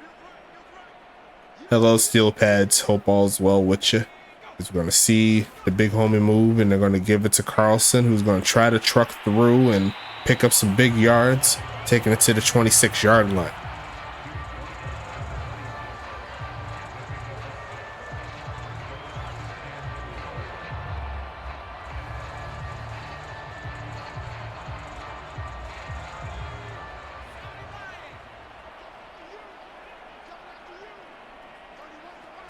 Hello, steel pads. Hope all's well with you. We're going to see the big homie move, and they're going to give it to Carlson, who's going to try to truck through and pick up some big yards, taking it to the 26-yard line.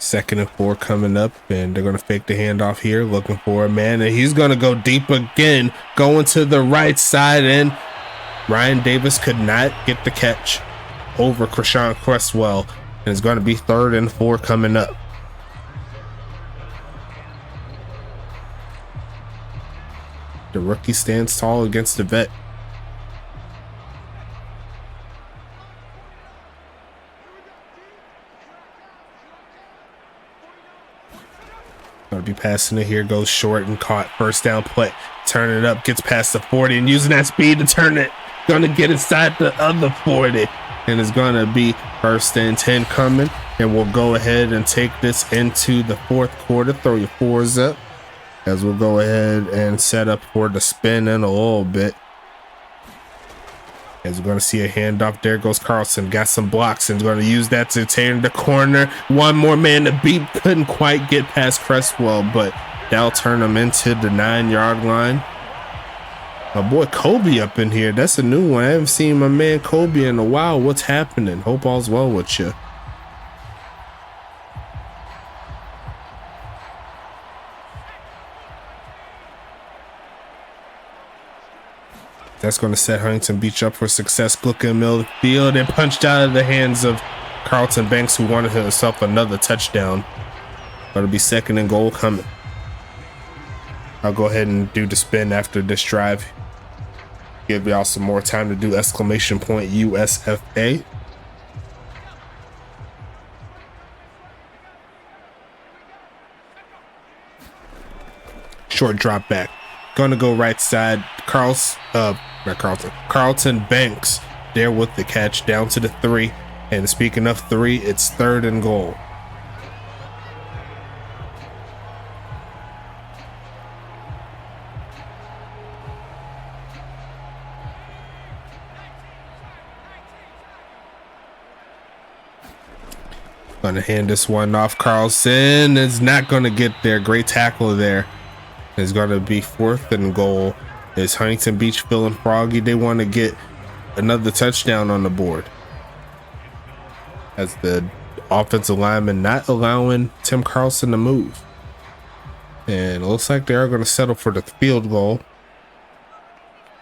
Second and 4 coming up, and they're going to fake the handoff here, looking for a man, and he's going to go deep again, going to the right side, and Ryan Davis could not get the catch over Krishan Cresswell, and it's going to be 3rd and 4 coming up. The rookie stands tall against the vet. Gonna be passing it here, goes short and caught. First down play, turn it up, gets past the 40 and using that speed to turn it. Gonna get inside the other 40, and it's gonna be 1st and 10 coming, and we'll go ahead and take this into the 4th quarter. Throw your 4s up as we'll go ahead and set up for the spin in a little bit. As we're going to see a handoff, there goes Carlson, got some blocks, and going to use that to turn the corner. One more man to beat, couldn't quite get past Cresswell, but that'll turn him into the 9-yard line. My boy Kobe up in here, that's a new one. I haven't seen my man Kobe in a while. What's happening? Hope all's well with you. That's going to set Huntington Beach up for success. Looking in the middle of the field and punched out of the hands of Carlton Banks, who wanted himself another touchdown. That'll be 2nd and goal coming. I'll go ahead and do the spin after this drive. Give y'all some more time to do exclamation point USFA. Short drop back. Gonna go right side. Carlton Banks there with the catch down to the 3. And speaking of 3, it's 3rd and goal. Gonna hand this one off. Carlson is not gonna get there. Great tackle there. It's gonna be 4th and goal. Is Huntington Beach feeling froggy? They want to get another touchdown on the board, as the offensive lineman not allowing Tim Carlson to move. And it looks like they are going to settle for the field goal.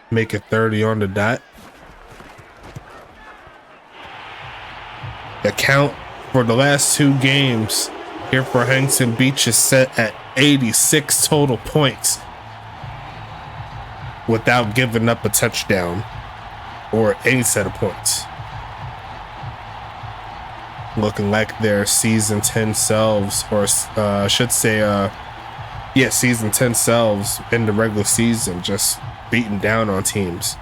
Make it 30 on the dot. The count for the last 2 games here for Huntington Beach is set at 86 total points, without giving up a touchdown or any set of points. Looking like their season 10 selves, or I should say, season 10 selves in the regular season, just beating down on teams.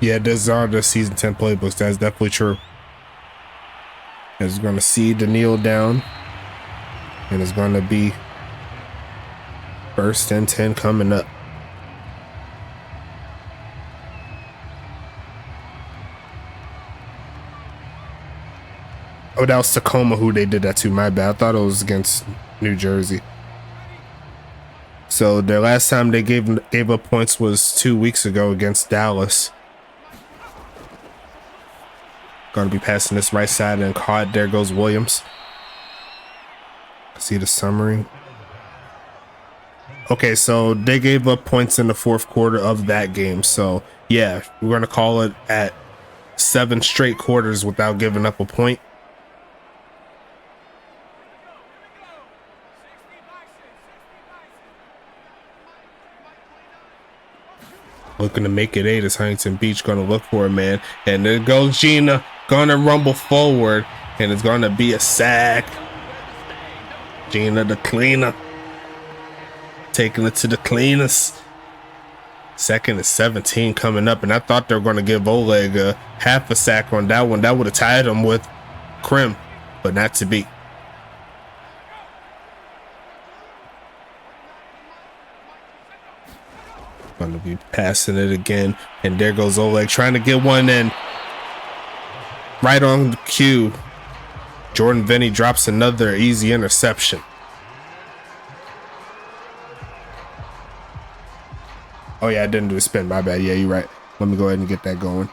Yeah, those are the season 10 playbooks. That's definitely true. It's going to see the kneel down, and it's going to be 1st and 10 coming up. Oh, that was Tacoma who they did that to. My bad. I thought it was against New Jersey. So the last time they gave up points was 2 weeks ago against Dallas. Gonna be passing this right side and caught. There goes Williams. See the summary. Okay, so they gave up points in the fourth quarter of that game. So yeah, we're gonna call it at 7 straight quarters without giving up a point. Looking to make it 8 as Huntington Beach gonna look for a man. And there goes Gina, gonna rumble forward, and it's gonna be a sack. Gina the cleaner, taking it to the cleaners. Second and 17 coming up, and I thought they were gonna give Oleg a half a sack on that one. That would have tied him with Krim, but not to be. Gonna be passing it again, and there goes Oleg trying to get one in. Right on the cue, Jordan Vinny drops another easy interception. Oh yeah, I didn't do a spin, my bad. Yeah, you're right. Let me go ahead and get that going.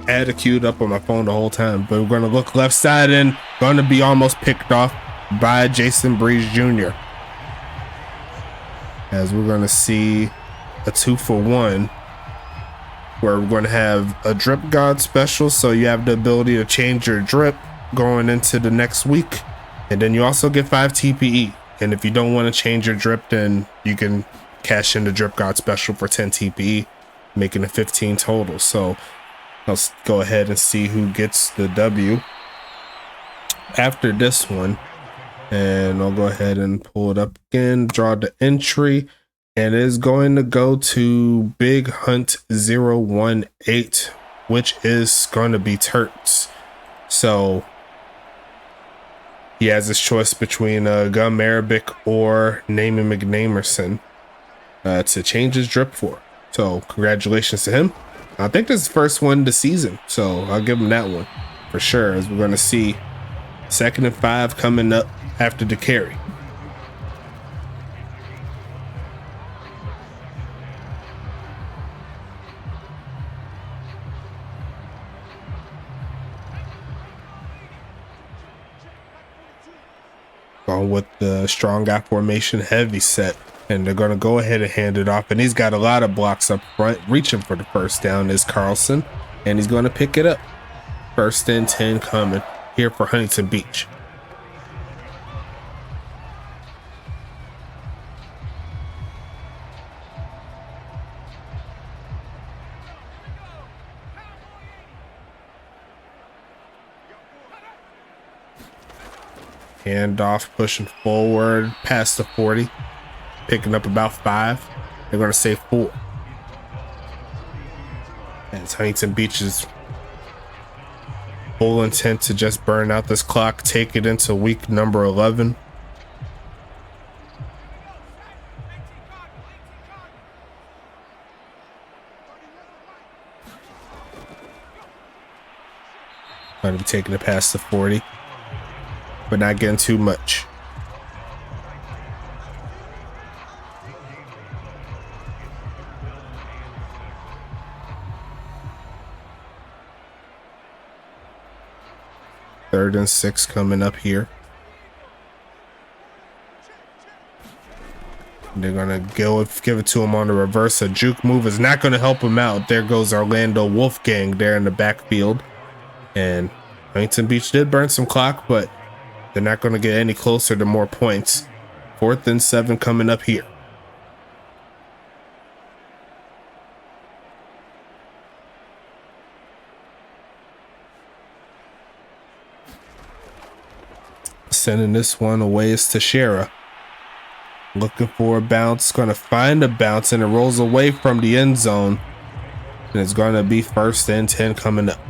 I had it queued up on my phone the whole time, but we're going to look left side and going to be almost picked off by Jason Breeze Jr. As we're going to see a 2-for-1 where we're going to have a drip guard special. So you have the ability to change your drip going into the next week. And then you also get 5 TPE. And if you don't want to change your drip, then you can cash in the drip guard special for 10 TPE, making it 15 total. So let's go ahead and see who gets the W after this one. And I'll go ahead and pull it up again, draw the entry, and it is going to go to Big Hunt 018, which is going to be Turks. So he has his choice between Gum Arabic or Naaman McNamerson to change his drip for. So congratulations to him. I think this is the first one this season, so I'll give him that one for sure, as we're going to see 2nd and 5 coming up after the carry. Going with the strong guy formation, heavy set. And they're going to go ahead and hand it off. And he's got a lot of blocks up front. Reaching for the first down is Carlson. And he's going to pick it up. 1st and 10 coming here for Huntington Beach. Handoff, pushing forward past the 40. Picking up about 5. They're going to say 4. As Huntington Beach is full intent to just burn out this clock, take it into week number 11. Going to be taking it past the 40, but not getting too much. Third and 6 coming up here. They're gonna give it to him on the reverse. A juke move is not gonna help him out. There goes Orlando Wolfgang there in the backfield. And Huntington Beach did burn some clock, but they're not gonna get any closer to more points. 4th and 7 coming up here. Sending this one away is Teixeira. Looking for a bounce. Going to find a bounce, and it rolls away from the end zone. And it's going to be 1st and 10 coming up.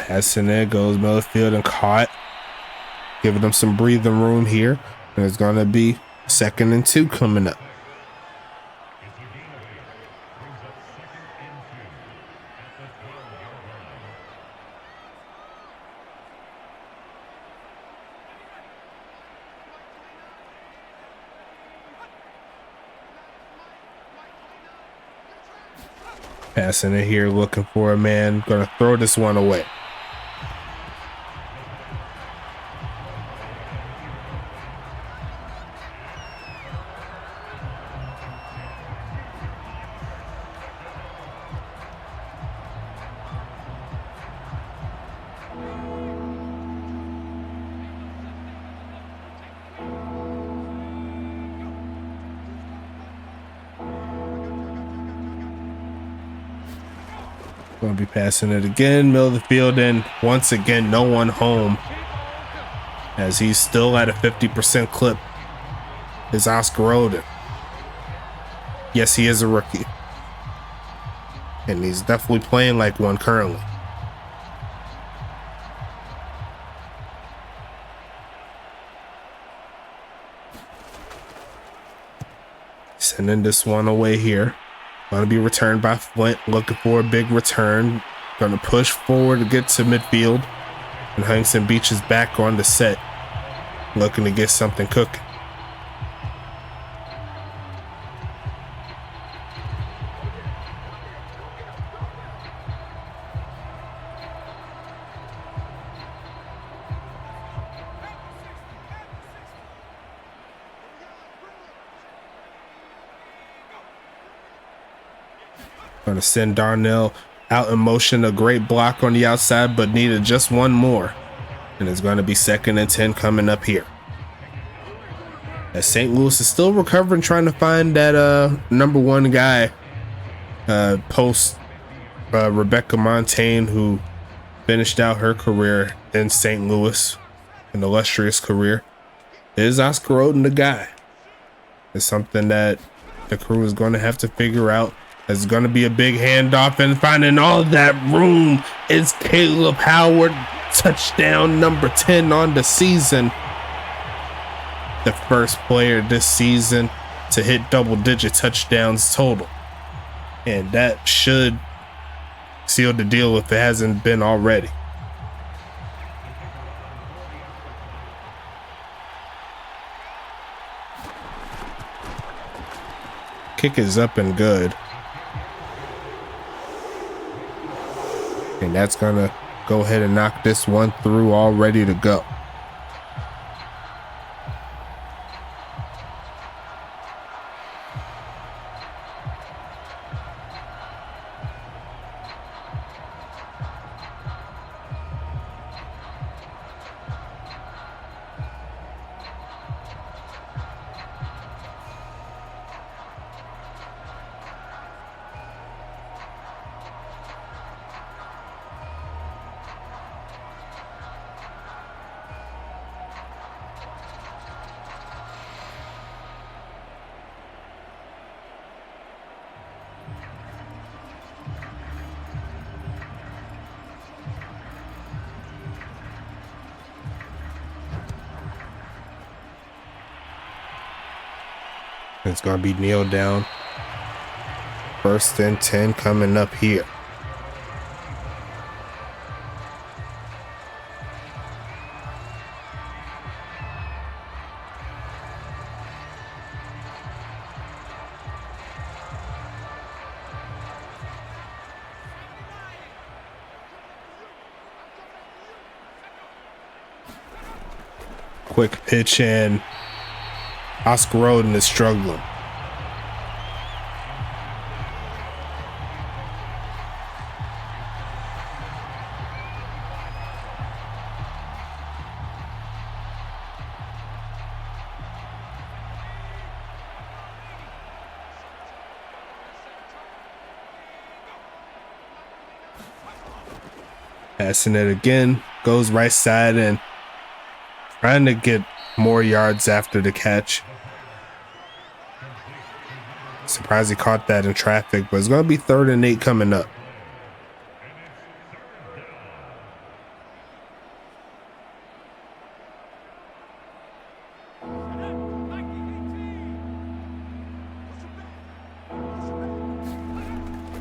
Passing it, goes middle of the field and caught. Giving them some breathing room here. And it's going to be 2nd and 2 coming up. Passing it here, looking for a man. Gonna throw this one away. Gonna be passing it again, middle of the field, and once again, no one home, as he's still at a 50% clip, is Oscar Roden. Yes, he is a rookie, and he's definitely playing like one currently. Sending this one away here. Going to be returned by Flint, looking for a big return. Going to push forward to get to midfield. And Huntington Beach is back on the set, looking to get something cooking. Going to send Darnell out in motion. A great block on the outside, but needed just one more. And it's going to be 2nd and 10 coming up here. As St. Louis is still recovering, trying to find that number 1 guy post Rebecca Montaigne, who finished out her career in St. Louis, an illustrious career. Is Oscar Roden the guy? It's something that the crew is going to have to figure out. It's going to be a big handoff, and finding all that room is Caleb Howard. Touchdown number 10 on the season. The first player this season to hit double-digit touchdowns total. And that should seal the deal if it hasn't been already. Kick is up and good. And that's going to go ahead and knock this one through, all ready to go. It's going to be kneel down. 1st and 10 coming up here. Quick pitch, and Oscar Roden is struggling. Passing it again, goes right side and trying to get more yards after the catch. Surprised he caught that in traffic, but it's going to be 3rd and 8 coming up.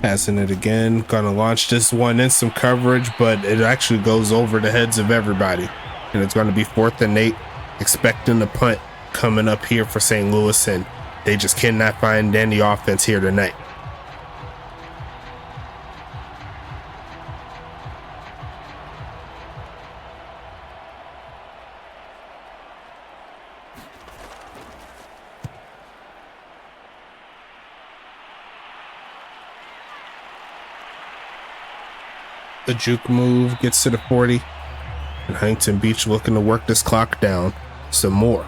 Passing it again, gonna launch this one in some coverage, but it actually goes over the heads of everybody. And it's gonna be 4th and 8, expecting the punt coming up here for St. Louis, and they just cannot find any offense here tonight. The juke move gets to the 40, and Huntington Beach looking to work this clock down some more.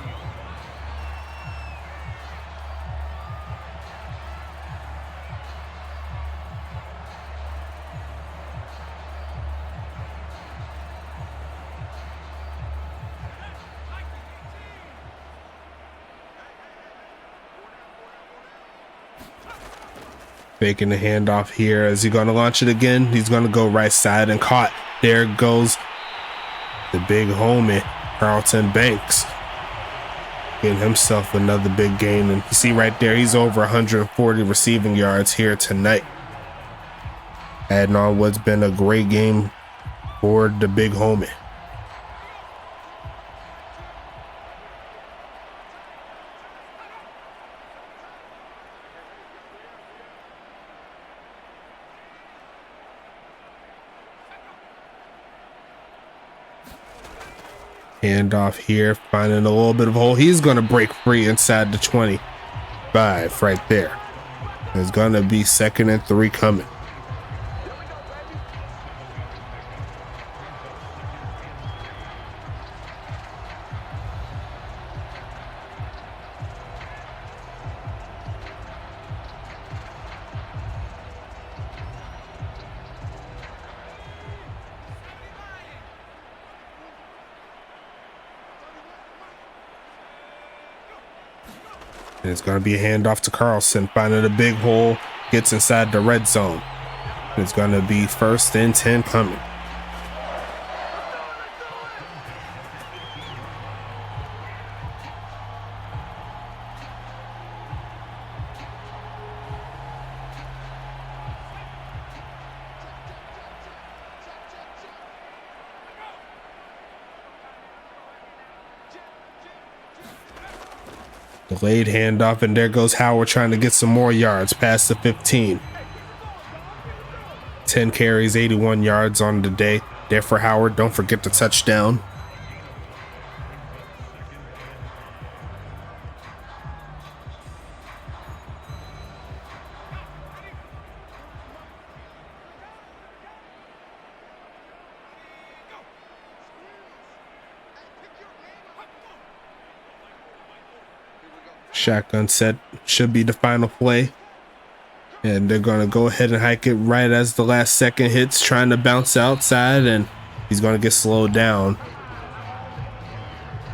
Faking the handoff here. Is he going to launch it again? He's going to go right side and caught. There goes the big homie, Carlton Banks, getting himself another big gain. And you see right there, he's over 140 receiving yards here tonight, adding on what's been a great game for the big homie. Handoff here, finding a little bit of a hole. He's going to break free inside the 25 right there. There's going to be 2nd and 3 coming. And it's going to be a handoff to Carlson, finding a big hole, gets inside the red zone. It's going to be 1st and 10 coming. Delayed handoff, and there goes Howard trying to get some more yards past the 15. 10 carries, 81 yards on the day. There for Howard. Don't forget the touchdown. Shotgun set should be the final play, and they're going to go ahead and hike it right as the last second hits, trying to bounce outside, and he's going to get slowed down,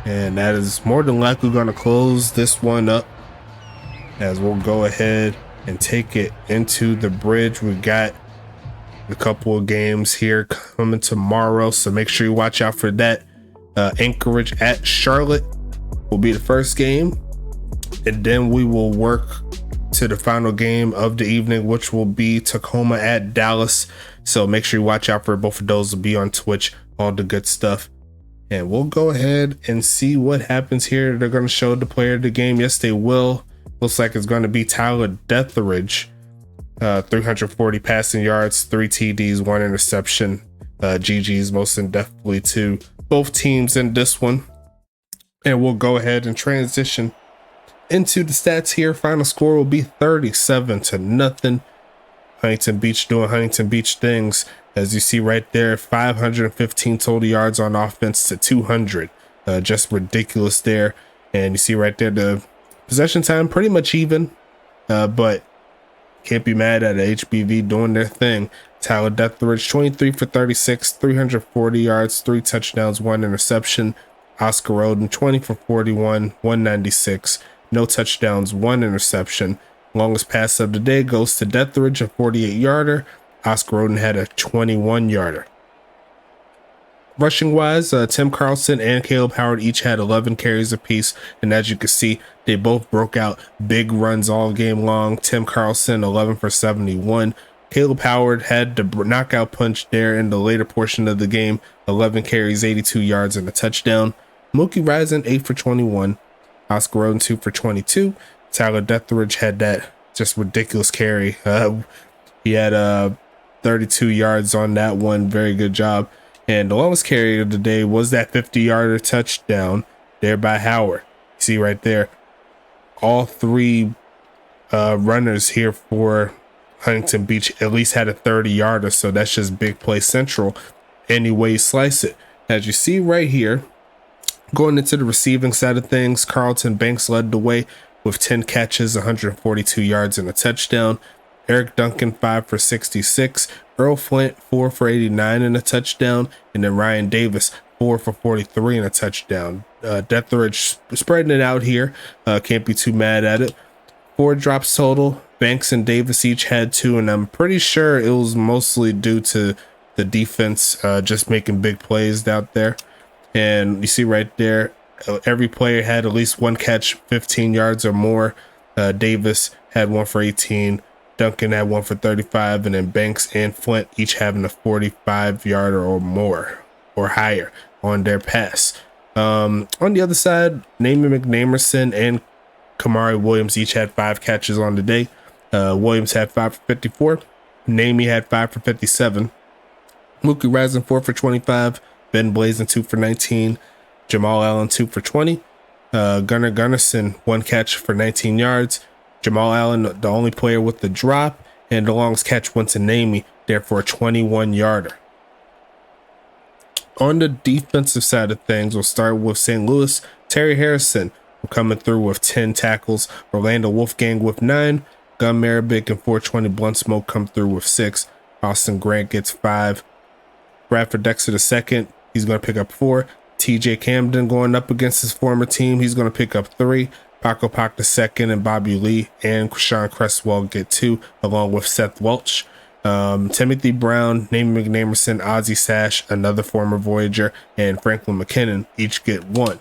and that is more than likely going to close this one up, as we'll go ahead and take it into the bridge. We got a couple of games here coming tomorrow, so make sure you watch out for that. Anchorage at Charlotte will be the first game, and then we will work to the final game of the evening, which will be Tacoma at Dallas. So make sure you watch out for both of those. Will be on Twitch, all the good stuff. And we'll go ahead and see what happens here. They're going to show the player of the game. Yes, they will. Looks like it's going to be Tyler Detheridge. 340 passing yards, 3 TDs, 1 interception. GG's most definitely to both teams in this one. And we'll go ahead and transition into the stats here. Final score will be 37-0. Huntington Beach doing Huntington Beach things. As you see right there, 515 total yards on offense to 200. Just ridiculous there. And you see right there, the possession time pretty much even, but can't be mad at HBV doing their thing. Tyler Detheridge, 23 for 36, 340 yards, 3 touchdowns, 1 interception. Oscar Roden, 20 for 41, 196. No touchdowns, 1 interception. Longest pass of the day goes to Detheridge, a 48-yarder. Oscar Roden had a 21-yarder. Rushing wise, Tim Carlson and Caleb Howard each had 11 carries apiece. And as you can see, they both broke out big runs all game long. Tim Carlson, 11 for 71. Caleb Howard had the knockout punch there in the later portion of the game. 11 carries, 82 yards, and a touchdown. Mookie Rising, 8 for 21. Oscar Roden, 2 for 22. Tyler Deathridge had that just ridiculous carry. He had 32 yards on that one. Very good job. And the longest carry of the day was that 50-yarder touchdown there by Howard. You see right there, all three runners here for Huntington Beach at least had a 30-yarder, so that's just big play central any way you slice it. As you see right here, going into the receiving side of things, Carlton Banks led the way with 10 catches, 142 yards, and a touchdown. Eric Duncan, 5 for 66. Earl Flint, 4 for 89 and a touchdown. And then Ryan Davis, 4 for 43 and a touchdown. Deathridge spreading it out here. Can't be too mad at it. 4 drops total. Banks and Davis each had 2, and I'm pretty sure it was mostly due to the defense just making big plays out there. And you see right there, every player had at least one catch, 15 yards or more. Davis had 1 for 18. Duncan had 1 for 35, and then Banks and Flint each having a 45-yarder or more or higher on their pass. On the other side, Naaman McNamerson and Kamari Williams each had 5 catches on the day. Williams had 5 for 54. Namey had 5 for 57. Mookie Rising, 4 for 25. Ben Blazin, 2 for 19. Jamal Allen, 2 for 20. Gunnar Gunnarsson, 1 catch for 19 yards. Jamal Allen, the only player with the drop, and the longest catch went to Namey, there for a 21-yarder. On the defensive side of things, we'll start with St. Louis. Terry Harrison coming through with 10 tackles. Orlando Wolfgang with 9. Gun Marabik and 420 Blunt Smoke come through with 6. Austin Grant gets 5. Bradford Dexter II, he's going to pick up 4. TJ Camden going up against his former team, he's going to pick up 3. Paco Pac II and Bobby Lee and Sean Cresswell get 2, along with Seth Welch. Timothy Brown, Naaman McNamerson, Ozzie Sash, another former Voyager, and Franklin McKinnon each get 1.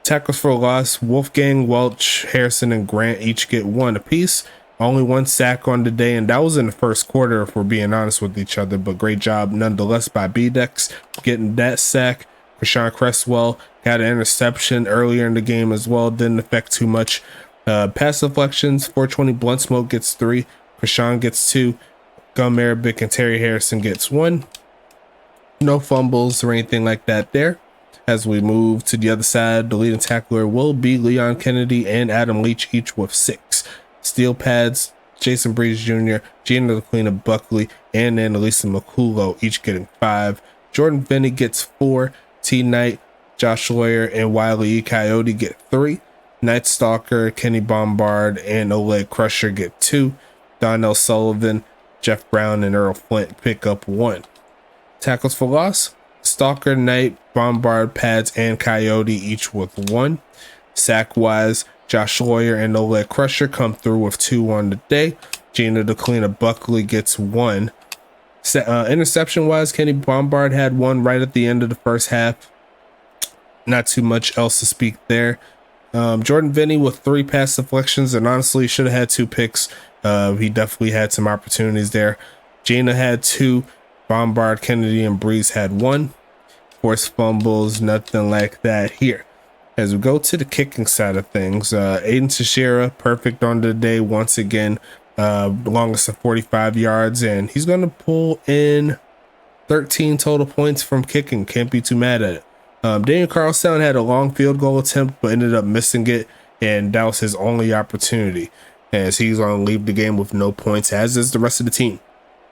Tackles for loss, Wolfgang, Welch, Harrison, and Grant each get 1 apiece. Only 1 sack on the day, and that was in the first quarter if we're being honest with each other, but great job nonetheless by B-Dex getting that sack. Rashawn Cresswell got an interception earlier in the game as well, didn't affect too much. Pass deflections, 420 Blunt Smoke gets 3, Rashawn gets 2, Gun Marabik and Terry Harrison gets 1. No fumbles or anything like that there. As we move to the other side, the leading tackler will be Leon Kennedy and Adam Leach, each with 6. Steel pads, Jason Breeze Jr., Gina DeClina Buckley, and Annalisa McCullough each getting 5. Jordan Finney gets 4. T. Knight, Josh Lawyer, and Wiley E. Coyote get 3. Night Stalker, Kenny Bombard, and Oleg Crusher get 2. Donnell Sullivan, Jeff Brown, and Earl Flint pick up 1. Tackles for loss, Stalker, Knight, Bombard, Pads, and Coyote each with 1. Sack-wise, Josh Lawyer and Oleg Crusher come through with 2 on the day. Gina DeClina Buckley gets 1. Interception-wise, Kenny Bombard had 1 right at the end of the first half. Not too much else to speak there. Jordan Vinny with 3 pass deflections, and honestly should have had 2 picks. He definitely had some opportunities there. Gina had 2. Bombard, Kennedy, and Breeze had 1. Forced fumbles, nothing like that here. As we go to the kicking side of things, Aiden Teixeira, perfect on the day once again. Longest of 45 yards, and he's going to pull in 13 total points from kicking. Can't be too mad at it. Daniel Carlstown had a long field goal attempt, but ended up missing it, and that was his only opportunity, as he's going to leave the game with no points, as is the rest of the team.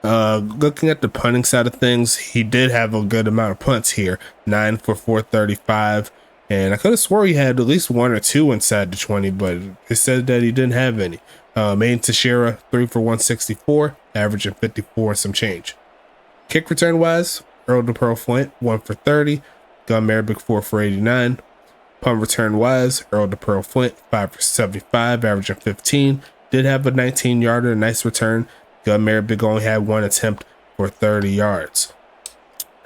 Looking at the punting side of things, he did have a good amount of punts here, 9 for 435, and I could have swore he had at least 1 or 2 inside the 20, but it said that he didn't have any. Aiden Teixeira, 3 for 164, averaging 54 and some change. Kick return wise, Earl DePearl Flint, 1 for 30, Gun Marabik, 4 for 89. Punt return wise, Earl DePearl Flint, 5 for 75, averaging 15. Did have a 19-yarder, nice return. Gun Marabik only had 1 attempt for 30 yards.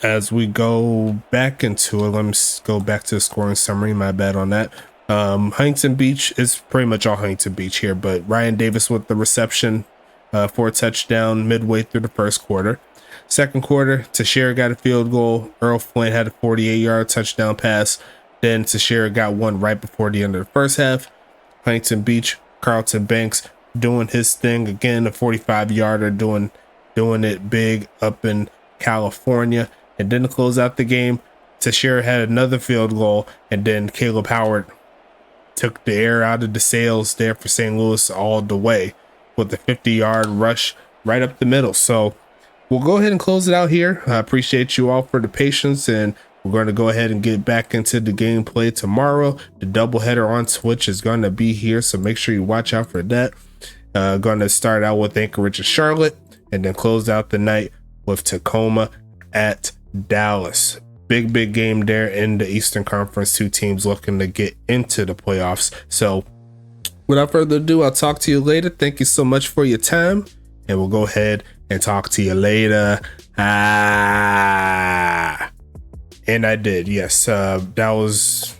As we go back into it, let me go back to the scoring summary. My bad on that. Huntington Beach is pretty much all Huntington Beach here, but Ryan Davis with the reception for a touchdown midway through the first quarter. Second quarter, Teixeira got a field goal. Earl Flint had a 48-yard touchdown pass. Then Teixeira got one right before the end of the first half. Huntington Beach, Carlton Banks doing his thing again, a 45-yarder, doing it big up in California. And then to close out the game, Teixeira had another field goal, and then Caleb Howard took the air out of the sails there for St. Louis all the way with a 50-yard rush right up the middle. So we'll go ahead and close it out here. I appreciate you all for the patience, and we're going to go ahead and get back into the gameplay tomorrow. The doubleheader on Twitch is going to be here, so make sure you watch out for that. Going to start out with Anchorage and Charlotte, and then close out the night with Tacoma at Dallas. Big game there in the Eastern Conference. Two teams looking to get into the playoffs. So without further ado, I'll talk to you later. Thank you so much for your time, and we'll go ahead and talk to you later. And I did, yes. That was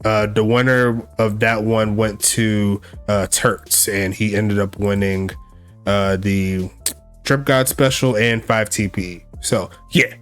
the winner of that one went to Turks, and he ended up winning the Trip God Special and 5 TPE. So yeah.